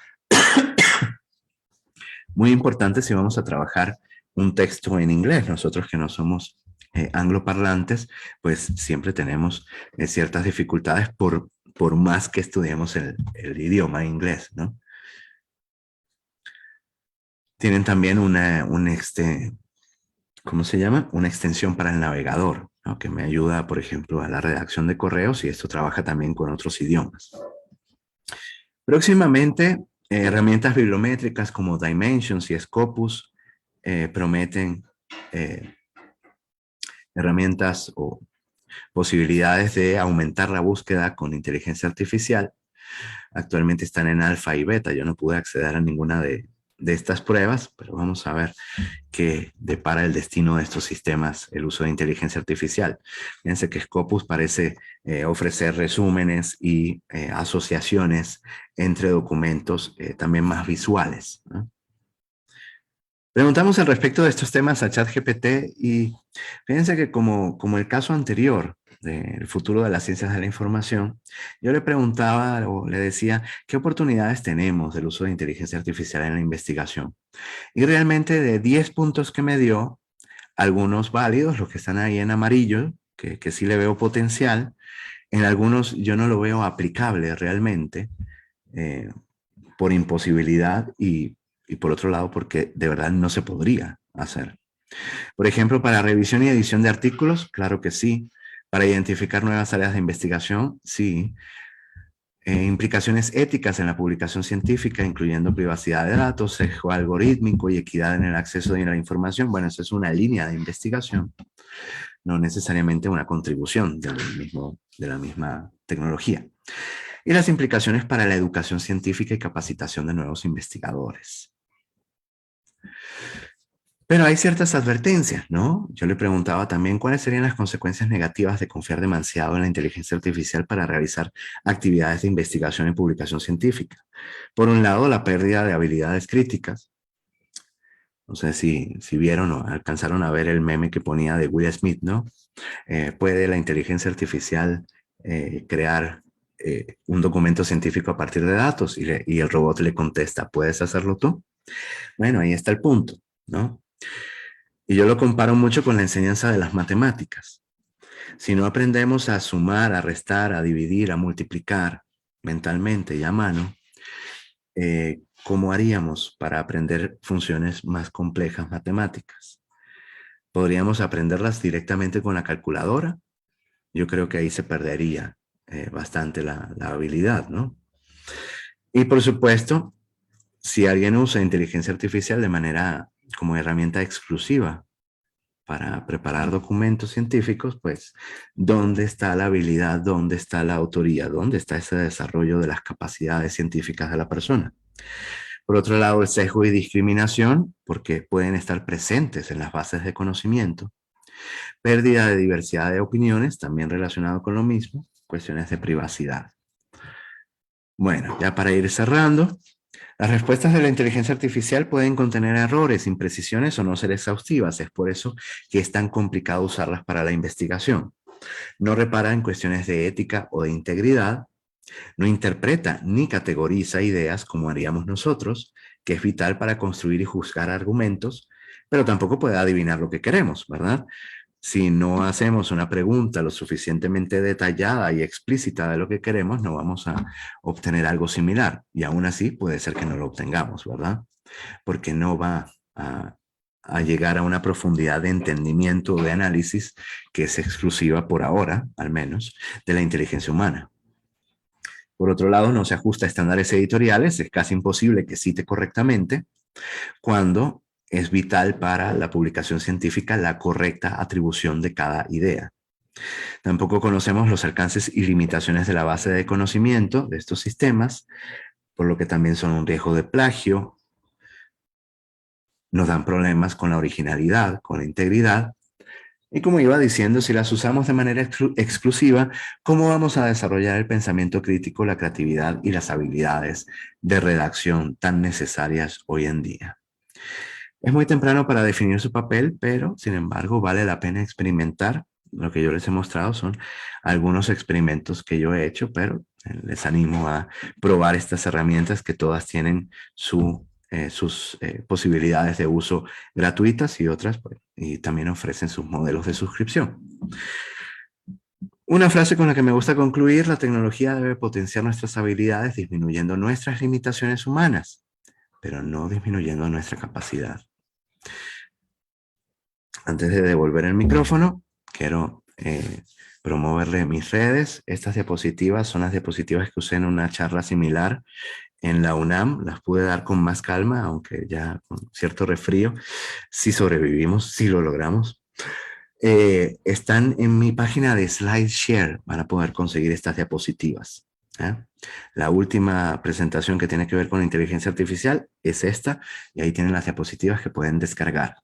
muy importante si vamos a trabajar un texto en inglés. Nosotros que no somos angloparlantes, pues siempre tenemos ciertas dificultades por más que estudiemos el idioma inglés, ¿no? Tienen también ¿cómo se llama? Una extensión para el navegador, ¿no? Que me ayuda, por ejemplo, a la redacción de correos, y esto trabaja también con otros idiomas. Próximamente, herramientas bibliométricas como Dimensions y Scopus prometen herramientas o posibilidades de aumentar la búsqueda con inteligencia artificial. Actualmente están en alfa y beta. Yo no pude acceder a ninguna de estas pruebas, pero vamos a ver qué depara el destino de estos sistemas, el uso de inteligencia artificial. Fíjense que Scopus parece ofrecer resúmenes y asociaciones entre documentos también más visuales, ¿no? Preguntamos al respecto de estos temas a ChatGPT y fíjense que como el caso anterior del futuro de las ciencias de la información, yo le preguntaba o le decía qué oportunidades tenemos del uso de inteligencia artificial en la investigación. Y realmente de 10 puntos que me dio, algunos válidos, los que están ahí en amarillo, que sí le veo potencial, en algunos yo no lo veo aplicable realmente, por imposibilidad y por otro lado porque de verdad no se podría hacer. Por ejemplo, para revisión y edición de artículos, claro que sí. Para identificar nuevas áreas de investigación, sí. Implicaciones éticas en la publicación científica, incluyendo privacidad de datos, sesgo algorítmico y equidad en el acceso a la información. Bueno, eso es una línea de investigación, no necesariamente una contribución de la misma tecnología. Y las implicaciones para la educación científica y capacitación de nuevos investigadores. Pero hay ciertas advertencias, ¿no? Yo le preguntaba también cuáles serían las consecuencias negativas de confiar demasiado en la inteligencia artificial para realizar actividades de investigación y publicación científica. Por un lado, la pérdida de habilidades críticas. No sé si vieron o alcanzaron a ver el meme que ponía de Will Smith, ¿no? ¿Puede la inteligencia artificial crear un documento científico a partir de datos? Y el robot le contesta, ¿puedes hacerlo tú? Bueno, ahí está el punto, ¿no? Y yo lo comparo mucho con la enseñanza de las matemáticas. Si no aprendemos a sumar, a restar, a dividir, a multiplicar mentalmente y a mano, ¿cómo haríamos para aprender funciones más complejas matemáticas? ¿Podríamos aprenderlas directamente con la calculadora? Yo creo que ahí se perdería bastante la habilidad, ¿no? Y por supuesto, si alguien usa inteligencia artificial de manera como herramienta exclusiva para preparar documentos científicos, pues, ¿dónde está la habilidad? ¿Dónde está la autoría? ¿Dónde está ese desarrollo de las capacidades científicas de la persona? Por otro lado, el sesgo y discriminación, porque pueden estar presentes en las bases de conocimiento. Pérdida de diversidad de opiniones, también relacionado con lo mismo. Cuestiones de privacidad. Bueno, ya para ir cerrando, las respuestas de la inteligencia artificial pueden contener errores, imprecisiones o no ser exhaustivas. Es por eso que es tan complicado usarlas para la investigación. no repara en cuestiones de ética o de integridad, no interpreta ni categoriza ideas como haríamos nosotros, que es vital para construir y juzgar argumentos, pero tampoco puede adivinar lo que queremos, ¿verdad? Si no hacemos una pregunta lo suficientemente detallada y explícita de lo que queremos, no vamos a obtener algo similar. Y aún así puede ser que no lo obtengamos, ¿verdad? Porque no va a llegar a una profundidad de entendimiento o de análisis que es exclusiva por ahora, al menos, de la inteligencia humana. Por otro lado, no se ajusta a estándares editoriales, es casi imposible que cite correctamente cuando es vital para la publicación científica la correcta atribución de cada idea. Tampoco conocemos los alcances y limitaciones de la base de conocimiento de estos sistemas, por lo que también son un riesgo de plagio, nos dan problemas con la originalidad, con la integridad. Y como iba diciendo, si las usamos de manera exclusiva, ¿cómo vamos a desarrollar el pensamiento crítico, la creatividad y las habilidades de redacción tan necesarias hoy en día? Es muy temprano para definir su papel, pero sin embargo vale la pena experimentar. Lo que yo les he mostrado son algunos experimentos que yo he hecho, pero les animo a probar estas herramientas que todas tienen sus posibilidades de uso gratuitas y otras, pues, y también ofrecen sus modelos de suscripción. Una frase con la que me gusta concluir: la tecnología debe potenciar nuestras habilidades disminuyendo nuestras limitaciones humanas, pero no disminuyendo nuestra capacidad. Antes de devolver el micrófono, quiero promoverle mis redes. Estas diapositivas son las diapositivas que usé en una charla similar en la UNAM. Las pude dar con más calma, aunque ya con cierto resfrío. Sí sobrevivimos, sí lo logramos. Están en mi página de SlideShare. Van a poder conseguir estas diapositivas. La última presentación que tiene que ver con la inteligencia artificial es esta, y ahí tienen las diapositivas que pueden descargar.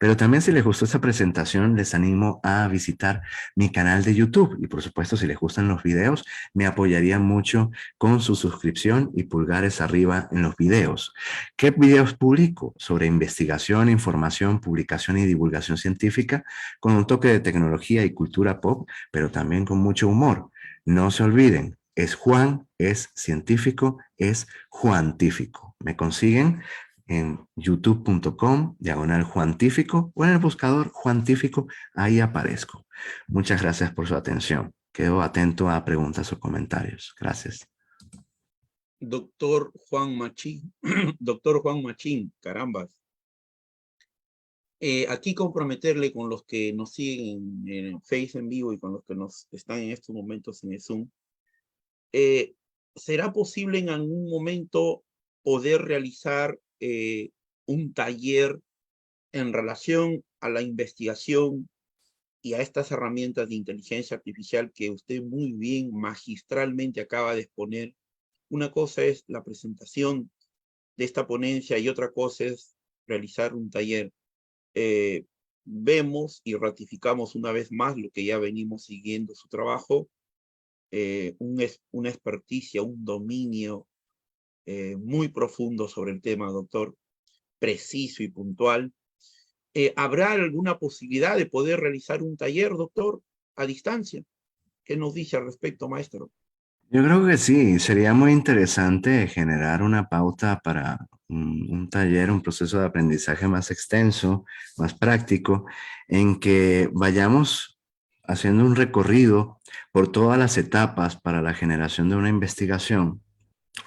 Pero también, si les gustó esta presentación, les animo a visitar mi canal de YouTube. Y por supuesto, si les gustan los videos, me apoyarían mucho con su suscripción y pulgares arriba en los videos. ¿Qué videos publico? Sobre investigación, información, publicación y divulgación científica, con un toque de tecnología y cultura pop, pero también con mucho humor. No se olviden, es Juan, es científico, es Juantífico. Me consiguen en youtube.com/Juantífico o en el buscador Juantífico, ahí aparezco. Muchas gracias por su atención. Quedo atento a preguntas o comentarios. Gracias. Doctor Juan Machín, doctor Juan Machín, carambas. Aquí comprometerle con los que nos siguen en Face en vivo y con los que nos están en estos momentos en el Zoom. ¿Será posible en algún momento poder realizar un taller en relación a la investigación y a estas herramientas de inteligencia artificial que usted muy bien magistralmente acaba de exponer? Una cosa es la presentación de esta ponencia y otra cosa es realizar un taller. Vemos y ratificamos una vez más lo que ya venimos siguiendo su trabajo, una experticia, un dominio muy profundo sobre el tema, doctor, preciso y puntual. ¿Habrá alguna posibilidad de poder realizar un taller, doctor, a distancia? ¿Qué nos dice al respecto, maestro? Yo creo que sí, sería muy interesante generar una pauta para un taller, un proceso de aprendizaje más extenso, más práctico, en que vayamos haciendo un recorrido por todas las etapas para la generación de una investigación,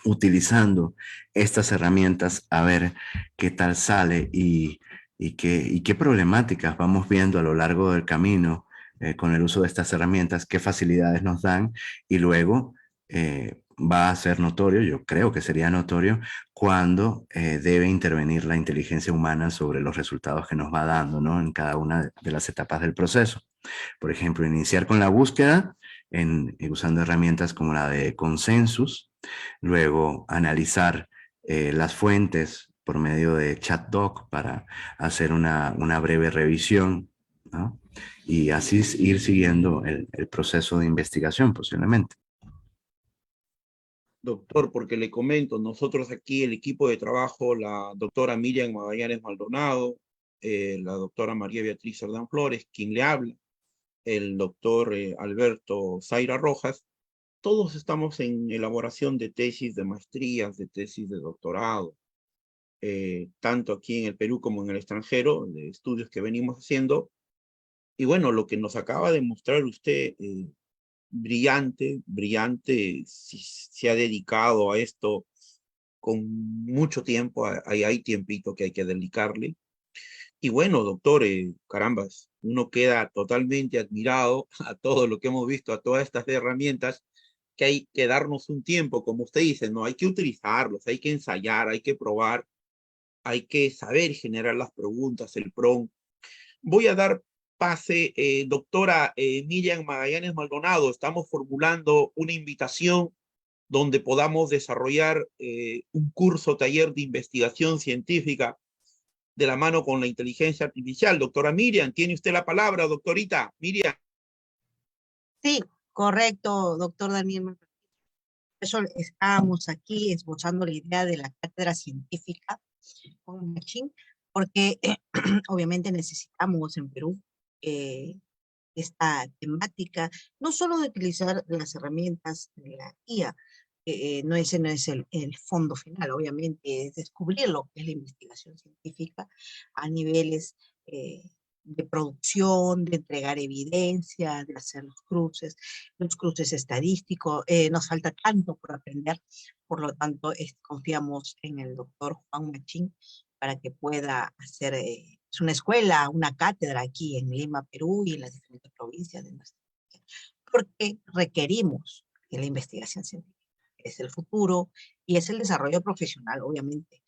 utilizando estas herramientas, a ver qué tal sale y qué problemáticas vamos viendo a lo largo del camino con el uso de estas herramientas, qué facilidades nos dan, y luego va a ser notorio, yo creo que sería notorio, cuando debe intervenir la inteligencia humana sobre los resultados que nos va dando, ¿no? En cada una de las etapas del proceso. Por ejemplo, iniciar con la búsqueda usando herramientas como la de Consensus, luego analizar las fuentes por medio de ChatDoc para hacer una breve revisión, ¿no? Y así ir siguiendo el proceso de investigación posiblemente. Doctor, porque le comento, nosotros aquí, el equipo de trabajo, la doctora Miriam Magallanes Maldonado, la doctora María Beatriz Cerdán Flores, quien le habla, el doctor Alberto Zaira Rojas, todos estamos en elaboración de tesis de maestrías, de tesis de doctorado, tanto aquí en el Perú como en el extranjero, de estudios que venimos haciendo. Y bueno, lo que nos acaba de mostrar usted, brillante, brillante, si se ha dedicado a esto con mucho tiempo, ahí hay tiempito que hay que dedicarle. Y bueno, doctor, carambas, uno queda totalmente admirado a todo lo que hemos visto, a todas estas herramientas, que hay que darnos un tiempo, como usted dice, ¿no? Hay que utilizarlos, hay que ensayar, hay que probar, hay que saber generar las preguntas, el prompt. Voy a dar pase, doctora Miriam Magallanes Maldonado, estamos formulando una invitación donde podamos desarrollar un curso, taller de investigación científica de la mano con la inteligencia artificial. Doctora Miriam, tiene usted la palabra, doctorita Miriam. Sí, correcto, doctor Daniel. Por eso estábamos aquí esbozando la idea de la cátedra científica con Machine, porque obviamente necesitamos en Perú esta temática, no solo de utilizar las herramientas de la IA, no, ese no es el fondo final, obviamente es descubrir lo que es la investigación científica a niveles de producción, de entregar evidencia, de hacer los cruces estadísticos. Nos falta tanto por aprender, por lo tanto confiamos en el doctor Juan Machín para que pueda hacer es una escuela, una cátedra aquí en Lima, Perú y en las diferentes provincias de nuestra región, porque requerimos de la investigación científica. Es el futuro y es el desarrollo profesional, obviamente,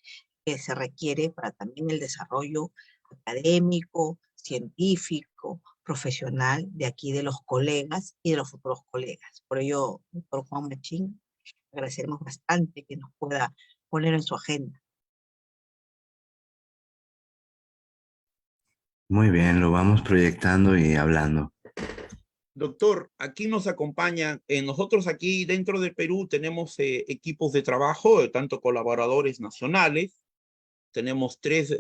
que se requiere para también el desarrollo académico, científico, profesional de aquí de los colegas y de los futuros colegas. Por ello, doctor Juan Machín, agradeceremos bastante que nos pueda poner en su agenda. Muy bien, lo vamos proyectando y hablando. Doctor, aquí nos acompañan, nosotros aquí dentro del Perú tenemos equipos de trabajo, tanto colaboradores nacionales, tenemos 3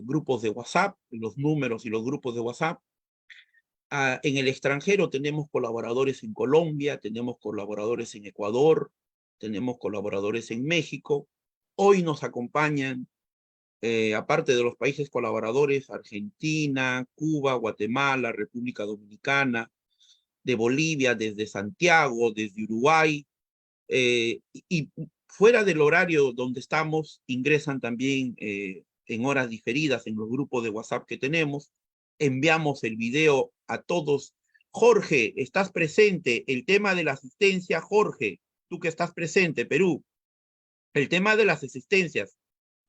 grupos de WhatsApp, los números y los grupos de WhatsApp. En el extranjero tenemos colaboradores en Colombia, tenemos colaboradores en Ecuador, tenemos colaboradores en México. Hoy nos acompañan, aparte de los países colaboradores, Argentina, Cuba, Guatemala, República Dominicana, de Bolivia, desde Santiago, desde Uruguay, y fuera del horario donde estamos, ingresan también en horas diferidas en los grupos de WhatsApp que tenemos. Enviamos el video a todos. Jorge, estás presente. El tema de la asistencia, Jorge, tú que estás presente, Perú. El tema de las asistencias,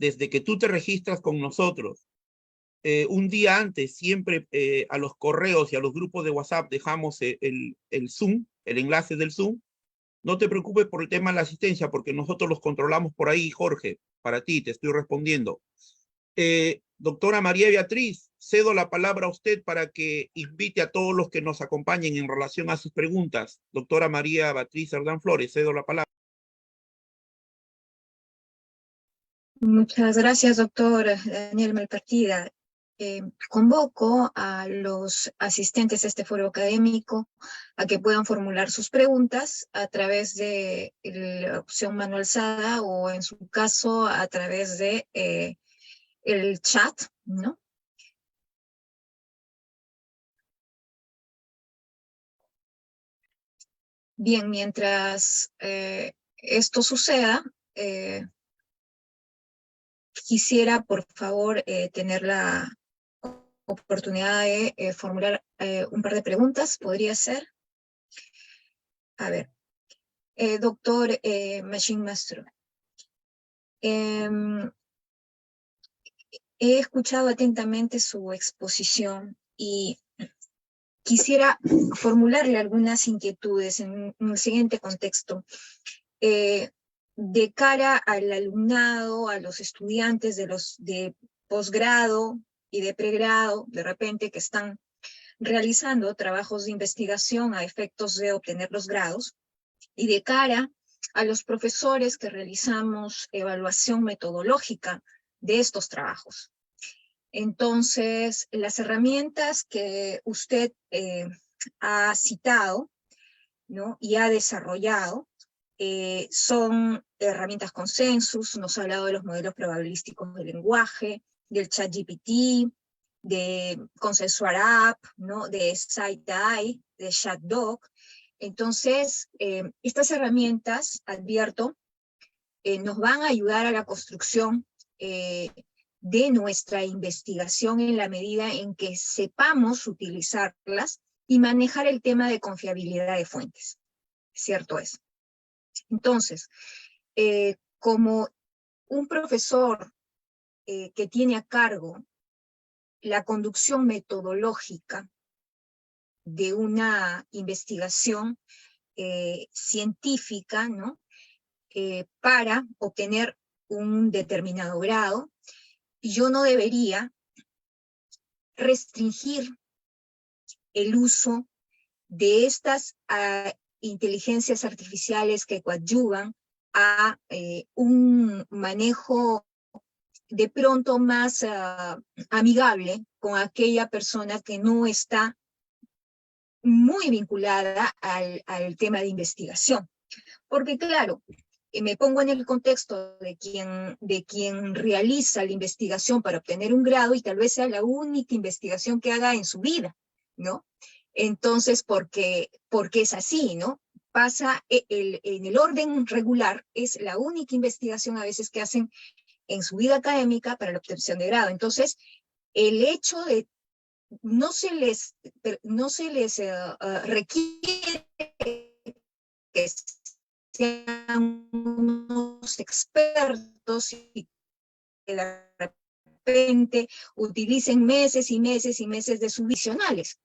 desde que tú te registras con nosotros, un día antes, siempre a los correos y a los grupos de WhatsApp dejamos el Zoom, el enlace del Zoom. No te preocupes por el tema de la asistencia, porque nosotros los controlamos por ahí, Jorge. Para ti, te estoy respondiendo. Doctora María Beatriz, cedo la palabra a usted para que invite a todos los que nos acompañen en relación a sus preguntas. Doctora María Beatriz Cerdán Flores, cedo la palabra. Muchas gracias, doctor Daniel Malpartida. Convoco a los asistentes a este foro académico a que puedan formular sus preguntas a través de la opción mano alzada o en su caso a través de el chat, ¿no? Bien, mientras esto suceda, quisiera por favor tener la oportunidad de formular un par de preguntas, ¿podría ser? A ver, doctor Machine Master, he escuchado atentamente su exposición y quisiera formularle algunas inquietudes en el siguiente contexto. De cara al alumnado, a los estudiantes de posgrado y de pregrado, de repente que están realizando trabajos de investigación a efectos de obtener los grados, y de cara a los profesores que realizamos evaluación metodológica de estos trabajos. Entonces, las herramientas que usted ha citado, ¿no? Y ha desarrollado son herramientas consensus, nos ha hablado de los modelos probabilísticos del lenguaje, del ChatGPT, de Consensual App, ¿no? De SciTai, de ChatDoc. Entonces, estas herramientas, advierto, nos van a ayudar a la construcción de nuestra investigación en la medida en que sepamos utilizarlas y manejar el tema de confiabilidad de fuentes. Cierto es. Entonces, como un profesor que tiene a cargo la conducción metodológica de una investigación científica, ¿no? Para obtener un determinado grado, yo no debería restringir el uso de estas inteligencias artificiales que coadyuvan a un manejo de pronto más amigable con aquella persona que no está muy vinculada al tema de investigación. Porque claro, me pongo en el contexto de quien realiza la investigación para obtener un grado y tal vez sea la única investigación que haga en su vida, ¿no? Entonces, porque es así, ¿no? Pasa en el orden regular, es la única investigación a veces que hacen en su vida académica para la obtención de grado. Entonces, el hecho de no se les requiere que sean unos expertos y que de repente utilicen meses y meses y meses de subvisionales,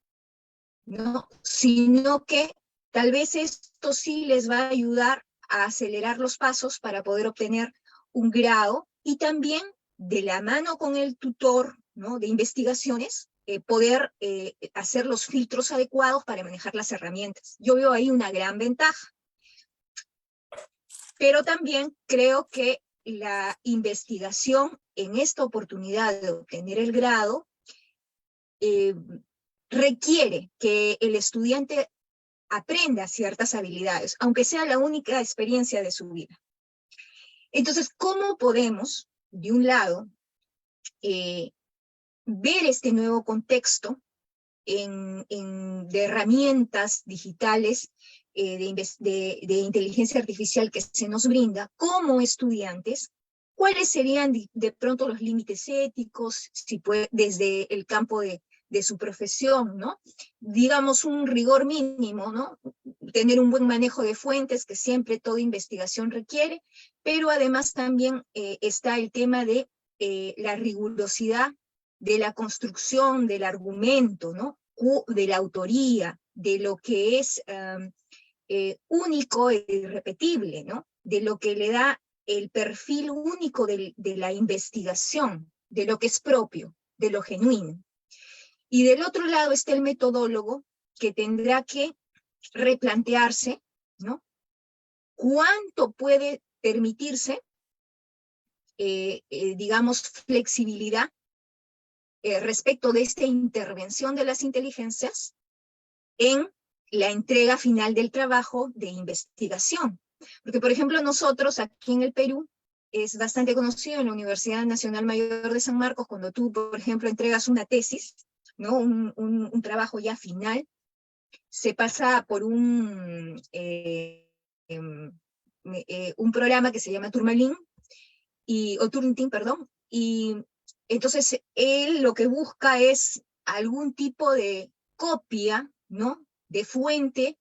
¿no? Sino que tal vez esto sí les va a ayudar a acelerar los pasos para poder obtener un grado y también de la mano con el tutor, ¿no? De investigaciones, poder hacer los filtros adecuados para manejar las herramientas. Yo veo ahí una gran ventaja. Pero también creo que la investigación en esta oportunidad de obtener el grado requiere que el estudiante aprenda ciertas habilidades, aunque sea la única experiencia de su vida. Entonces, ¿cómo podemos, de un lado, ver este nuevo contexto de herramientas digitales de inteligencia artificial que se nos brinda como estudiantes? ¿Cuáles serían de pronto los límites éticos, si puede, desde el campo de su profesión, ¿no? Digamos un rigor mínimo, ¿no? Tener un buen manejo de fuentes que siempre toda investigación requiere, pero además también está el tema de la rigurosidad de la construcción del argumento, ¿no? De la autoría, de lo que es único e irrepetible, ¿no? De lo que le da el perfil único de la investigación, de lo que es propio, de lo genuino. Y del otro lado está el metodólogo que tendrá que replantearse, ¿no? ¿Cuánto puede permitirse, digamos, flexibilidad respecto de esta intervención de las inteligencias en la entrega final del trabajo de investigación? Porque, por ejemplo, nosotros aquí en el Perú, es bastante conocido en la Universidad Nacional Mayor de San Marcos, cuando tú, por ejemplo, entregas una tesis, ¿no? un trabajo ya final, se pasa por un programa que se llama Turmalin, o Turing Team, perdón, y entonces él lo que busca es algún tipo de copia, ¿no? De fuente,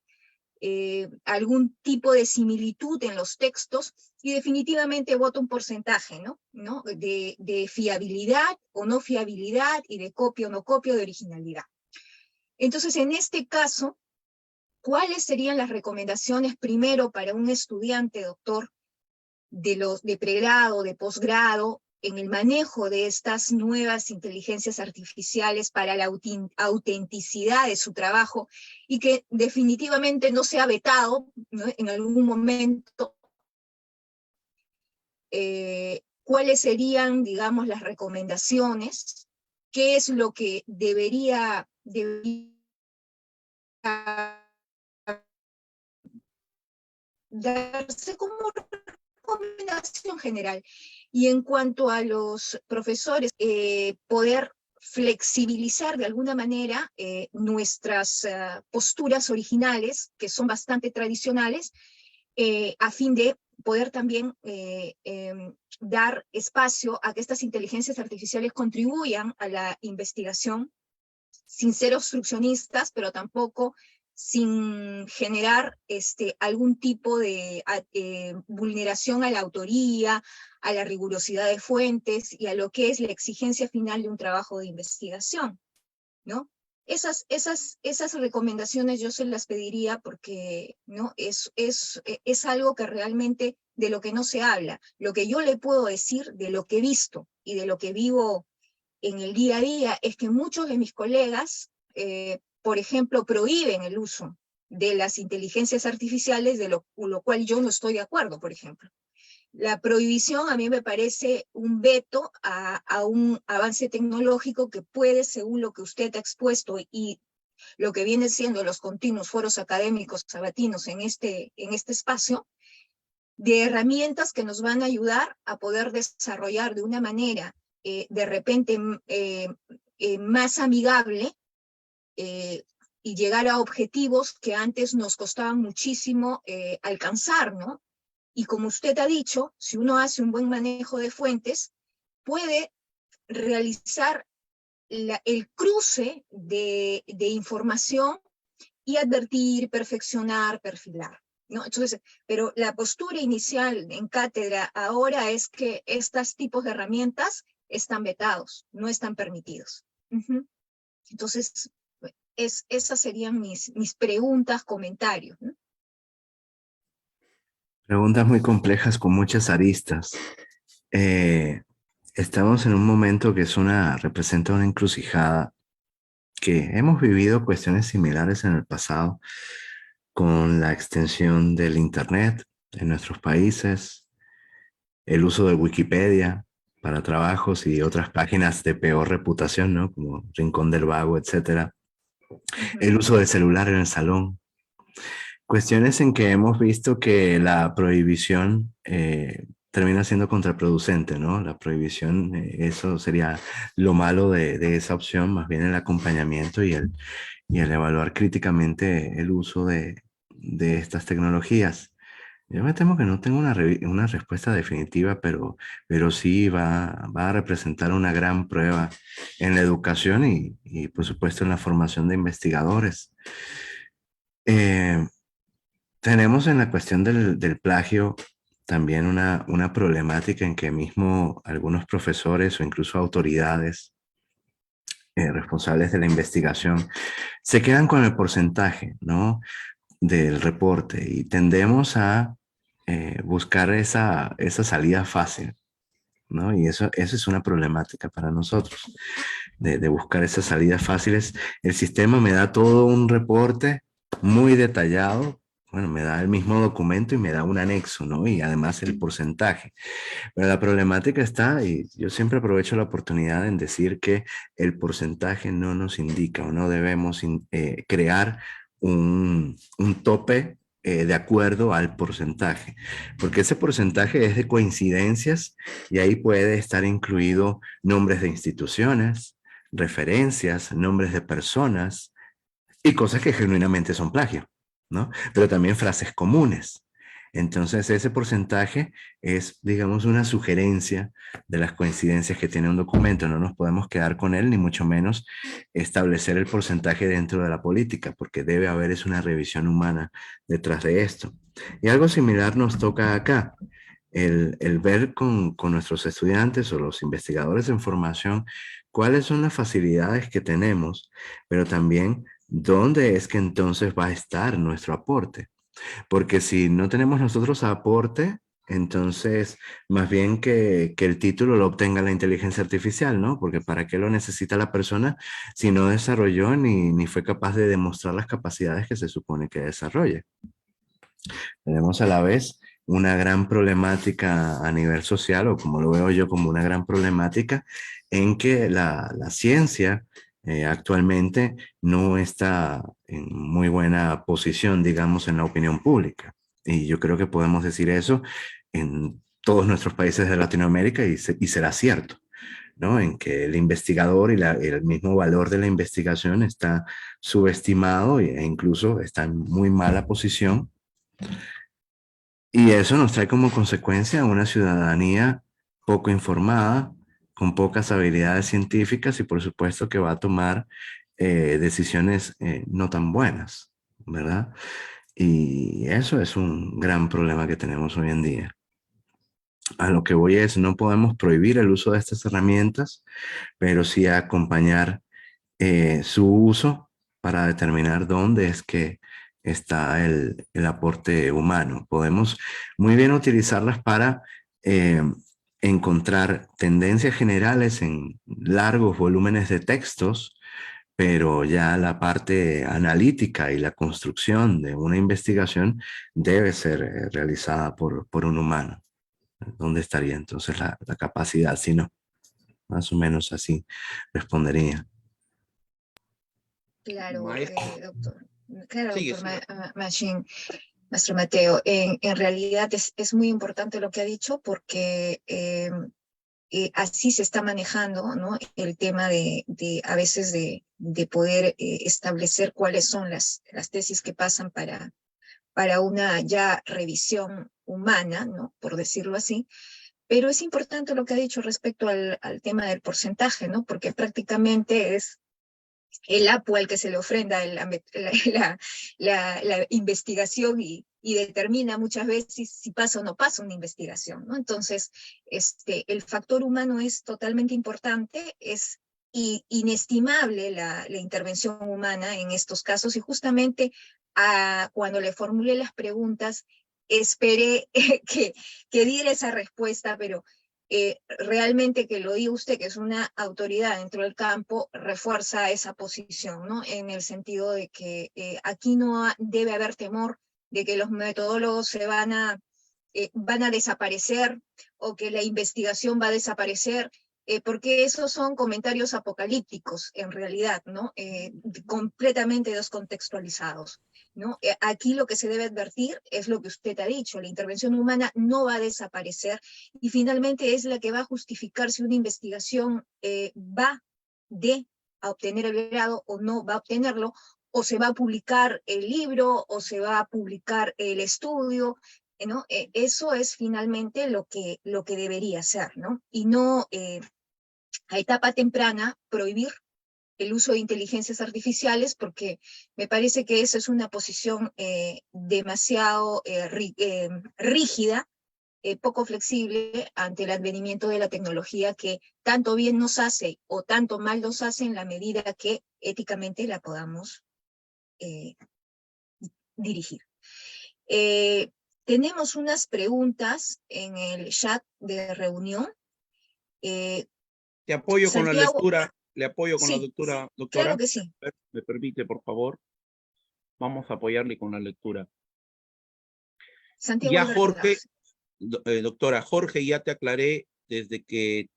algún tipo de similitud en los textos, y definitivamente vota un porcentaje, ¿no? De fiabilidad o no fiabilidad, y de copia o no copia, de originalidad. Entonces, en este caso, ¿cuáles serían las recomendaciones primero para un estudiante, doctor, de pregrado, de posgrado, en el manejo de estas nuevas inteligencias artificiales para la autenticidad de su trabajo, y que definitivamente no sea vetado, ¿no? En algún momento? ¿Cuáles serían, digamos, las recomendaciones? ¿Qué es lo que debería darse como recomendación general. Y en cuanto a los profesores, poder flexibilizar de alguna manera nuestras posturas originales, que son bastante tradicionales, a fin de poder también dar espacio a que estas inteligencias artificiales contribuyan a la investigación sin ser obstruccionistas, pero tampoco sin generar algún tipo de vulneración a la autoría, a la rigurosidad de fuentes y a lo que es la exigencia final de un trabajo de investigación, ¿no? Esas recomendaciones yo se las pediría porque, ¿no? Es algo que realmente de lo que no se habla. Lo que yo le puedo decir de lo que he visto y de lo que vivo en el día a día es que muchos de mis colegas, por ejemplo, prohíben el uso de las inteligencias artificiales, de lo cual yo no estoy de acuerdo, por ejemplo. La prohibición a mí me parece un veto a un avance tecnológico que puede, según lo que usted ha expuesto y lo que vienen siendo los continuos foros académicos sabatinos en este espacio, de herramientas que nos van a ayudar a poder desarrollar de una manera de repente más amigable y llegar a objetivos que antes nos costaban muchísimo alcanzar, ¿no? Y como usted ha dicho, si uno hace un buen manejo de fuentes, puede realizar el cruce de información y advertir, perfeccionar, perfilar, ¿no? Entonces, pero la postura inicial en cátedra ahora es que estos tipos de herramientas están vetados, no están permitidos. Entonces, esas serían mis preguntas, comentarios, ¿no? Preguntas muy complejas con muchas aristas. Estamos en un momento que representa una encrucijada, que hemos vivido cuestiones similares en el pasado con la extensión del Internet en nuestros países, el uso de Wikipedia para trabajos y otras páginas de peor reputación, ¿no? Como Rincón del Vago, etc. El uso del celular en el salón. Cuestiones en que hemos visto que la prohibición termina siendo contraproducente, ¿no? La prohibición, eso sería lo malo de esa opción, más bien el acompañamiento y el evaluar críticamente el uso de estas tecnologías. Yo me temo que no tengo una respuesta definitiva, pero sí va a representar una gran prueba en la educación y por supuesto en la formación de investigadores. Tenemos en la cuestión del plagio también una problemática en que mismo algunos profesores o incluso autoridades responsables de la investigación se quedan con el porcentaje, ¿no?, del reporte y tendemos a buscar esa salida fácil, ¿no? Y eso es una problemática para nosotros, de buscar esas salidas fáciles. El sistema me da todo un reporte muy detallado, bueno, me da el mismo documento y me da un anexo, ¿no? Y además el porcentaje. Pero la problemática está, y yo siempre aprovecho la oportunidad en decir que el porcentaje no nos indica o no debemos crear un tope de acuerdo al porcentaje, porque ese porcentaje es de coincidencias y ahí puede estar incluido nombres de instituciones, referencias, nombres de personas y cosas que genuinamente son plagio, ¿no? Pero también frases comunes. Entonces ese porcentaje es, digamos, una sugerencia de las coincidencias que tiene un documento. No nos podemos quedar con él, ni mucho menos establecer el porcentaje dentro de la política, porque debe haber una revisión humana detrás de esto. Y algo similar nos toca acá, el ver con nuestros estudiantes o los investigadores en formación cuáles son las facilidades que tenemos, pero también dónde es que entonces va a estar nuestro aporte. Porque si no tenemos nosotros aporte, entonces más bien que el título lo obtenga la inteligencia artificial, ¿no? Porque ¿para qué lo necesita la persona si no desarrolló ni fue capaz de demostrar las capacidades que se supone que desarrolle? Tenemos a la vez una gran problemática a nivel social, o como lo veo yo como una gran problemática, en que la ciencia actualmente no está en muy buena posición, digamos, en la opinión pública. Y yo creo que podemos decir eso en todos nuestros países de Latinoamérica y será cierto, ¿no? En que el investigador y el mismo valor de la investigación está subestimado e incluso está en muy mala posición. Y eso nos trae como consecuencia una ciudadanía poco informada, con pocas habilidades científicas y por supuesto que va a tomar decisiones no tan buenas, ¿verdad? Y eso es un gran problema que tenemos hoy en día. A lo que voy es, no podemos prohibir el uso de estas herramientas, pero sí acompañar su uso para determinar dónde es que está el aporte humano. Podemos muy bien utilizarlas para encontrar tendencias generales en largos volúmenes de textos, pero ya la parte analítica y la construcción de una investigación debe ser realizada por un humano. ¿Dónde estaría entonces la capacidad? Si no, más o menos así respondería. Claro, Maestro, doctor. Claro, sigue, doctor sigue. Machín, Maestro Mateo. En realidad es muy importante lo que ha dicho porque así se está manejando, ¿no? El tema a veces de poder establecer cuáles son las tesis que pasan para una ya revisión humana, ¿no? Por decirlo así. Pero es importante lo que ha dicho respecto al tema del porcentaje, ¿no? Porque prácticamente es el APU al que se le ofrenda la investigación y determina muchas veces si pasa o no pasa una investigación, ¿no? Entonces, el factor humano es totalmente importante, es inestimable la intervención humana en estos casos y justamente cuando le formulé las preguntas esperé que diera esa respuesta, pero realmente que lo diga usted, que es una autoridad dentro del campo, refuerza esa posición, ¿no? En el sentido de que aquí no debe haber temor de que los metodólogos van a desaparecer o que la investigación va a desaparecer, porque esos son comentarios apocalípticos en realidad, ¿no? Completamente descontextualizados, ¿no? Aquí lo que se debe advertir es lo que usted ha dicho, la intervención humana no va a desaparecer y finalmente es la que va a justificar si una investigación va a obtener el grado o no va a obtenerlo, o se va a publicar el libro, o se va a publicar el estudio, ¿no? Eso es finalmente lo que debería ser, ¿no? Y no a etapa temprana prohibir el uso de inteligencias artificiales, porque me parece que esa es una posición demasiado rígida, poco flexible ante el advenimiento de la tecnología que tanto bien nos hace o tanto mal nos hace en la medida que éticamente la podamos dirigir. Tenemos unas preguntas en el chat de reunión. Te apoyo con la Santiago, lectura, le apoyo con la sí, doctora. claro Doctora, que sí. ¿me permite, por favor? Vamos a apoyarle con la lectura. Santiago Ya Alberto Jorge, Laos. doctora Jorge, ya te aclaré desde que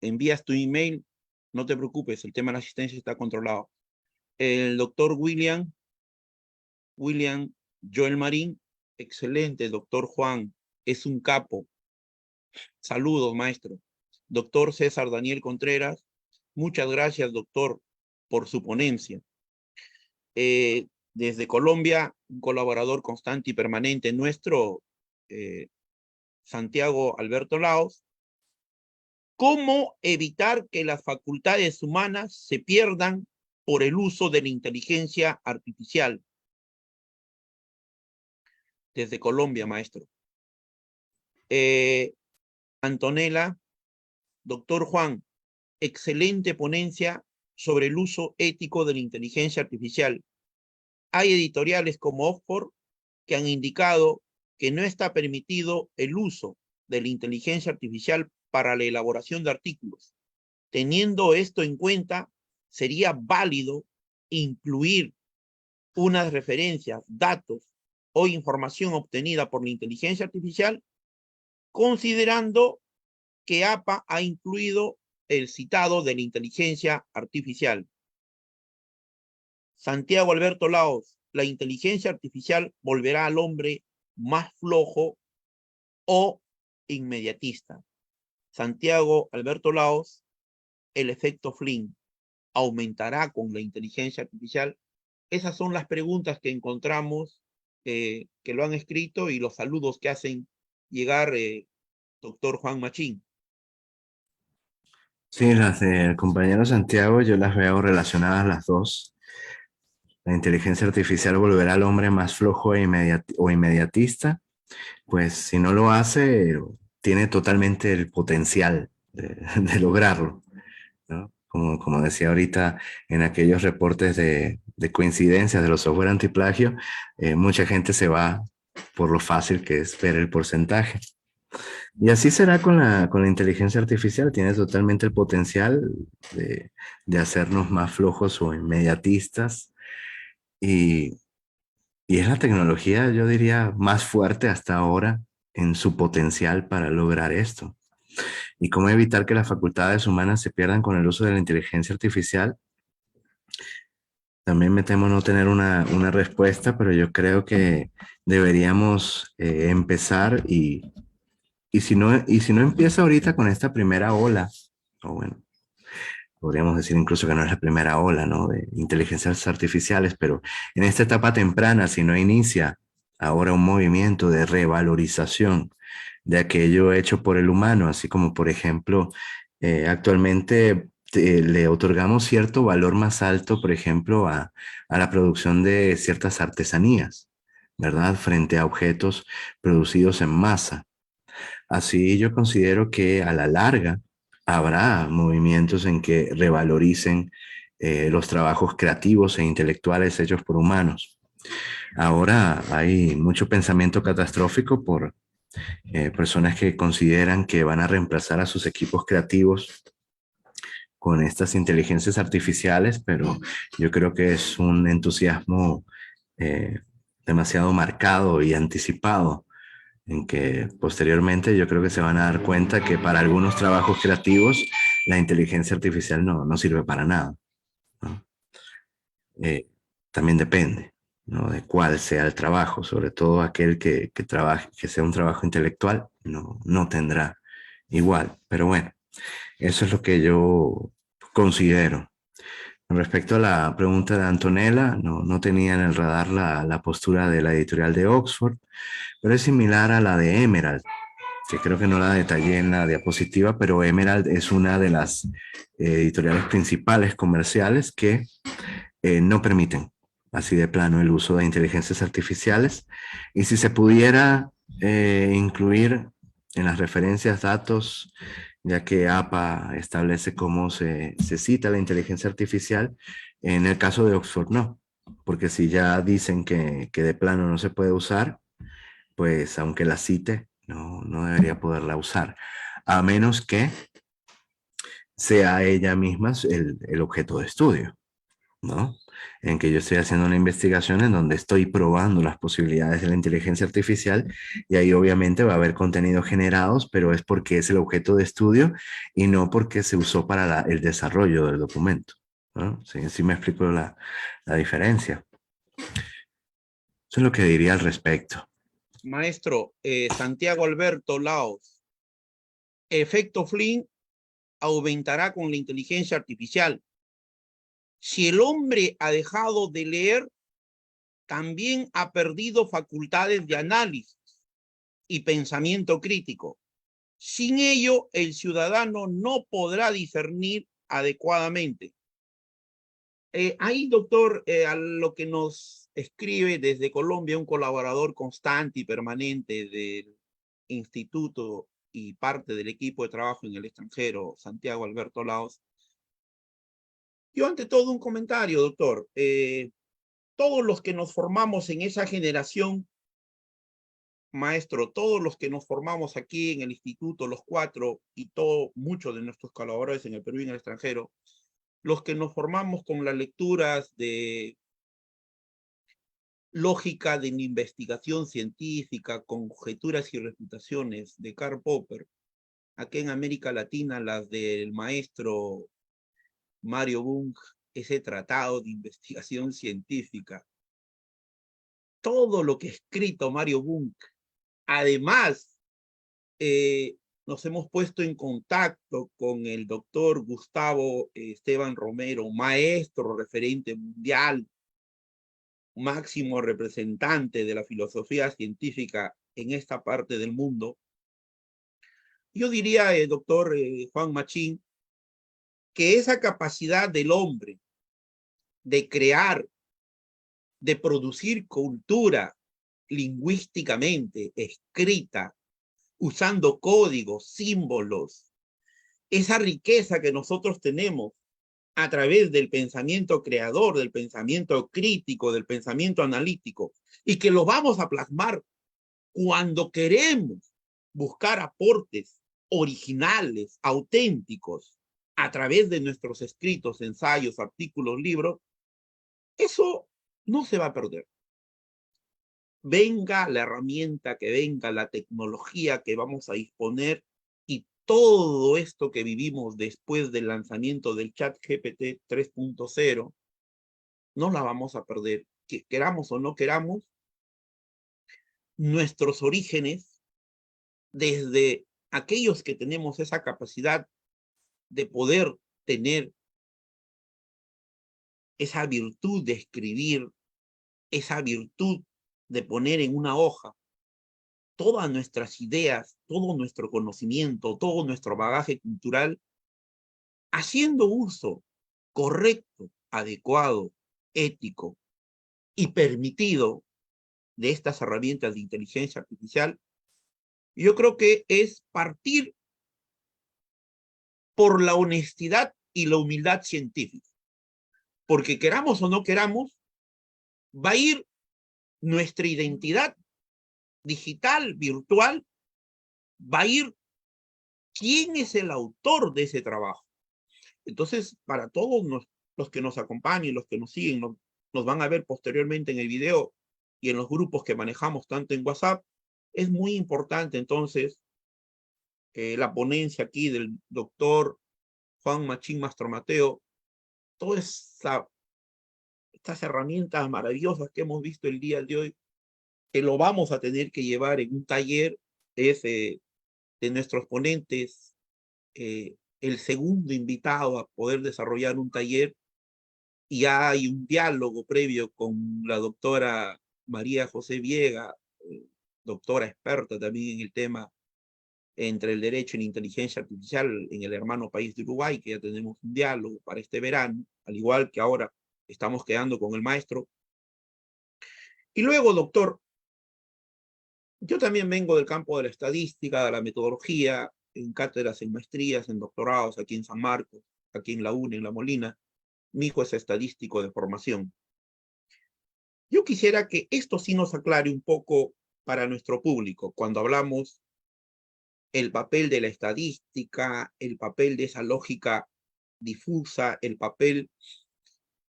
envías tu email, no te preocupes, el tema de la asistencia está controlado. El doctor William Joel Marín, excelente, doctor Juan, es un capo. Saludos, maestro. Doctor César Daniel Contreras, muchas gracias, doctor, por su ponencia. Desde Colombia, un colaborador constante y permanente nuestro, Santiago Alberto Laos. ¿Cómo evitar que las facultades humanas se pierdan por el uso de la inteligencia artificial? Desde Colombia, maestro. Antonella, doctor Juan, excelente ponencia sobre el uso ético de la inteligencia artificial. Hay editoriales como Oxford que han indicado que no está permitido el uso de la inteligencia artificial para la elaboración de artículos. Teniendo esto en cuenta, sería válido incluir unas referencias, datos o información obtenida por la inteligencia artificial, considerando que APA ha incluido el citado de la inteligencia artificial. Santiago Alberto Laos, la inteligencia artificial volverá al hombre más flojo o inmediatista. Santiago Alberto Laos, el efecto Flynn aumentará con la inteligencia artificial. Esas son las preguntas que encontramos que lo han escrito y los saludos que hacen llegar doctor Juan Machín. Sí, las del compañero Santiago, yo las veo relacionadas las dos. La inteligencia artificial volverá al hombre más flojo o inmediatista. Pues si no lo hace, tiene totalmente el potencial de lograrlo, ¿no? Como decía ahorita en aquellos reportes de coincidencias de los software antiplagio, mucha gente se va por lo fácil que es ver el porcentaje. Y así será con la inteligencia artificial, tiene totalmente el potencial de hacernos más flojos o inmediatistas y, y es la tecnología, yo diría, más fuerte hasta ahora en su potencial para lograr esto. ¿Y cómo evitar que las facultades humanas se pierdan con el uso de la inteligencia artificial? También me temo no tener una respuesta, pero yo creo que deberíamos empezar y si no empieza ahorita con esta primera ola, o bueno, podríamos decir incluso que no es la primera ola, ¿no? De inteligencias artificiales, pero en esta etapa temprana, si no inicia ahora un movimiento de revalorización de aquello hecho por el humano, así como por ejemplo, actualmente le otorgamos cierto valor más alto, por ejemplo, a la producción de ciertas artesanías, ¿verdad? Frente a objetos producidos en masa. Así yo considero que a la larga habrá movimientos en que revaloricen los trabajos creativos e intelectuales hechos por humanos. Ahora hay mucho pensamiento catastrófico por personas que consideran que van a reemplazar a sus equipos creativos con estas inteligencias artificiales, pero yo creo que es un entusiasmo eh, demasiado marcado y anticipado, en que posteriormente yo creo que se van a dar cuenta que para algunos trabajos creativos la inteligencia artificial no sirve para nada, ¿no? También depende, ¿no? De cuál sea el trabajo, sobre todo aquel que trabaje, que sea un trabajo intelectual, no tendrá igual. Pero bueno, eso es lo que yo considero. Respecto a la pregunta de Antonella, no tenía en el radar la postura de la editorial de Oxford, pero es similar a la de Emerald, que creo que no la detallé en la diapositiva, pero Emerald es una de las editoriales principales comerciales que no permiten así de plano el uso de inteligencias artificiales. Y si se pudiera incluir en las referencias datos, ya que APA establece cómo se cita la inteligencia artificial, en el caso de Oxford no, porque si ya dicen que de plano no se puede usar, pues aunque la cite, no debería poderla usar, a menos que sea ella misma el objeto de estudio, ¿no? En que yo estoy haciendo una investigación en donde estoy probando las posibilidades de la inteligencia artificial y ahí obviamente va a haber contenidos generados, pero es porque es el objeto de estudio y no porque se usó para el desarrollo del documento, ¿no? Sí me explico la diferencia. Eso es lo que diría al respecto. Maestro, Santiago Alberto Laos, efecto Flynn aumentará con la inteligencia artificial. Si el hombre ha dejado de leer, también ha perdido facultades de análisis y pensamiento crítico. Sin ello, el ciudadano no podrá discernir adecuadamente. Ahí, doctor, a lo que nos escribe desde Colombia un colaborador constante y permanente del instituto y parte del equipo de trabajo en el extranjero, Santiago Alberto Laos. Yo ante todo un comentario, doctor. Todos los que nos formamos en esa generación, maestro, todos los que nos formamos aquí en el instituto, los cuatro, y muchos de nuestros colaboradores en el Perú y en el extranjero, los que nos formamos con las lecturas de lógica de la investigación científica, conjeturas y refutaciones de Karl Popper, aquí en América Latina las del maestro Mario Bunge ese tratado de investigación científica, todo lo que ha escrito Mario Bunge. Además, nos hemos puesto en contacto con el doctor Gustavo Esteban Romero, maestro, referente mundial, máximo representante de la filosofía científica en esta parte del mundo. Yo diría, doctor Juan Machín, que esa capacidad del hombre de crear, de producir cultura lingüísticamente escrita, usando códigos, símbolos, esa riqueza que nosotros tenemos a través del pensamiento creador, del pensamiento crítico, del pensamiento analítico, y que lo vamos a plasmar cuando queremos buscar aportes originales, auténticos, a través de nuestros escritos, ensayos, artículos, libros, eso no se va a perder. Venga la herramienta que venga, la tecnología que vamos a disponer, y todo esto que vivimos después del lanzamiento del ChatGPT 3.0, no la vamos a perder. Que queramos o no queramos, nuestros orígenes, desde aquellos que tenemos esa capacidad de poder tener esa virtud de escribir, esa virtud de poner en una hoja todas nuestras ideas, todo nuestro conocimiento, todo nuestro bagaje cultural, haciendo uso correcto, adecuado, ético y permitido de estas herramientas de inteligencia artificial, yo creo que es partir por la honestidad y la humildad científica. Porque queramos o no queramos, va a ir nuestra identidad digital, virtual, va a ir quién es el autor de ese trabajo. Entonces, para todos los que nos acompañan, los que nos siguen, nos van a ver posteriormente en el video y en los grupos que manejamos tanto en WhatsApp, es muy importante entonces la ponencia aquí del doctor Juan Machín Mastromateo, todas estas herramientas maravillosas que hemos visto el día de hoy, que lo vamos a tener que llevar en un taller, es de nuestros ponentes, el segundo invitado a poder desarrollar un taller, y hay un diálogo previo con la doctora María José Viega, doctora experta también en el tema entre el derecho y la inteligencia artificial en el hermano país de Uruguay, que ya tenemos un diálogo para este verano, al igual que ahora estamos quedando con el maestro. Y luego, doctor, yo también vengo del campo de la estadística, de la metodología, en cátedras, en maestrías, en doctorados, aquí en San Marcos, aquí en la UNE, en La Molina. Mi hijo es estadístico de formación. Yo quisiera que esto sí nos aclare un poco para nuestro público, cuando hablamos el papel de la estadística, el papel de esa lógica difusa, el papel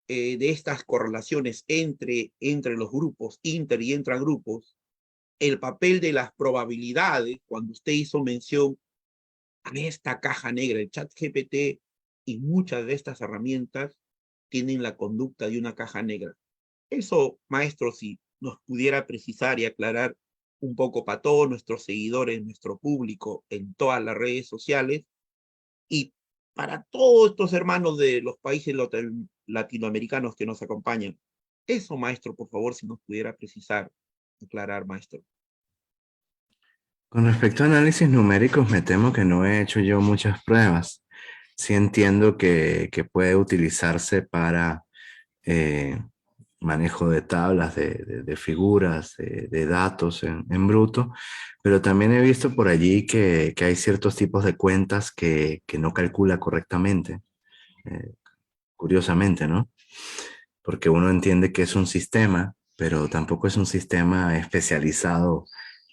de estas correlaciones entre los grupos, inter y intragrupos, el papel de las probabilidades, cuando usted hizo mención a esta caja negra, el ChatGPT y muchas de estas herramientas tienen la conducta de una caja negra. Eso, maestro, si nos pudiera precisar y aclarar un poco para todos nuestros seguidores, nuestro público en todas las redes sociales, y para todos estos hermanos de los países latinoamericanos que nos acompañan. Eso, maestro, por favor, si nos pudiera precisar, aclarar, maestro. Con respecto a análisis numéricos, me temo que no he hecho yo muchas pruebas. Sí entiendo que puede utilizarse para manejo de tablas, de figuras, de datos en bruto, pero también he visto por allí que hay ciertos tipos de cuentas que no calcula correctamente, curiosamente, ¿no? Porque uno entiende que es un sistema, pero tampoco es un sistema especializado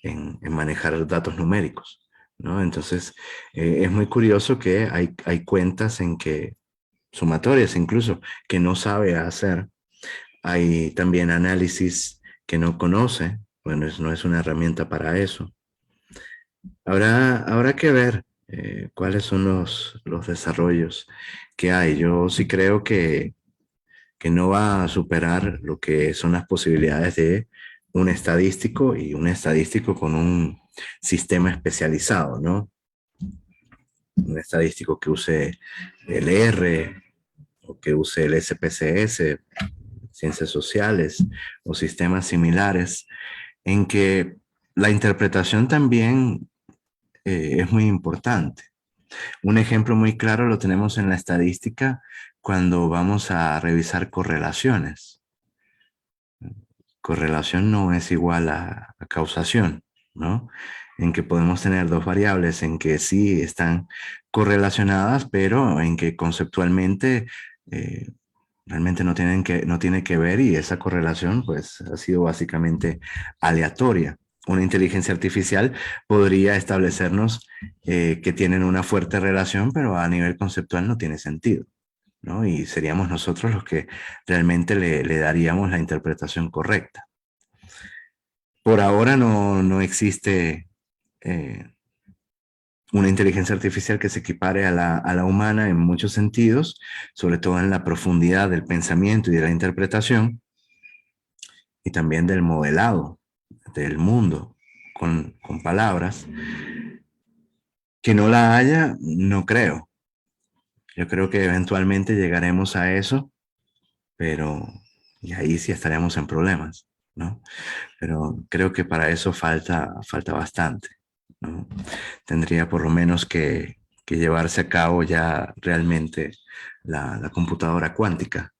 en manejar datos numéricos, ¿no? Entonces, es muy curioso que hay cuentas en que, sumatorias incluso, que no sabe hacer. Hay también análisis que no conoce. Bueno, no es una herramienta para eso. Habrá que ver cuáles son los desarrollos que hay. Yo sí creo que que no va a superar lo que son las posibilidades de un estadístico y un estadístico con un sistema especializado, ¿no? Un estadístico que use el R o que use el SPSS, ciencias sociales o sistemas similares, en que la interpretación también es muy importante. Un ejemplo muy claro lo tenemos en la estadística cuando vamos a revisar correlaciones. Correlación no es igual a causación, ¿no? En que podemos tener dos variables en que sí están correlacionadas, pero en que conceptualmente realmente no tiene que ver, y esa correlación pues ha sido básicamente aleatoria. Una inteligencia artificial podría establecernos que tienen una fuerte relación, pero a nivel conceptual no tiene sentido, ¿no? Y seríamos nosotros los que realmente le daríamos la interpretación correcta. Por ahora no existe una inteligencia artificial que se equipare a la humana en muchos sentidos, sobre todo en la profundidad del pensamiento y de la interpretación, y también del modelado del mundo con palabras. Que no la haya, no creo. Yo creo que eventualmente llegaremos a eso, pero y ahí sí estaremos en problemas, ¿no? Pero creo que para eso falta bastante, ¿no? Tendría por lo menos que llevarse a cabo ya realmente la computadora cuántica,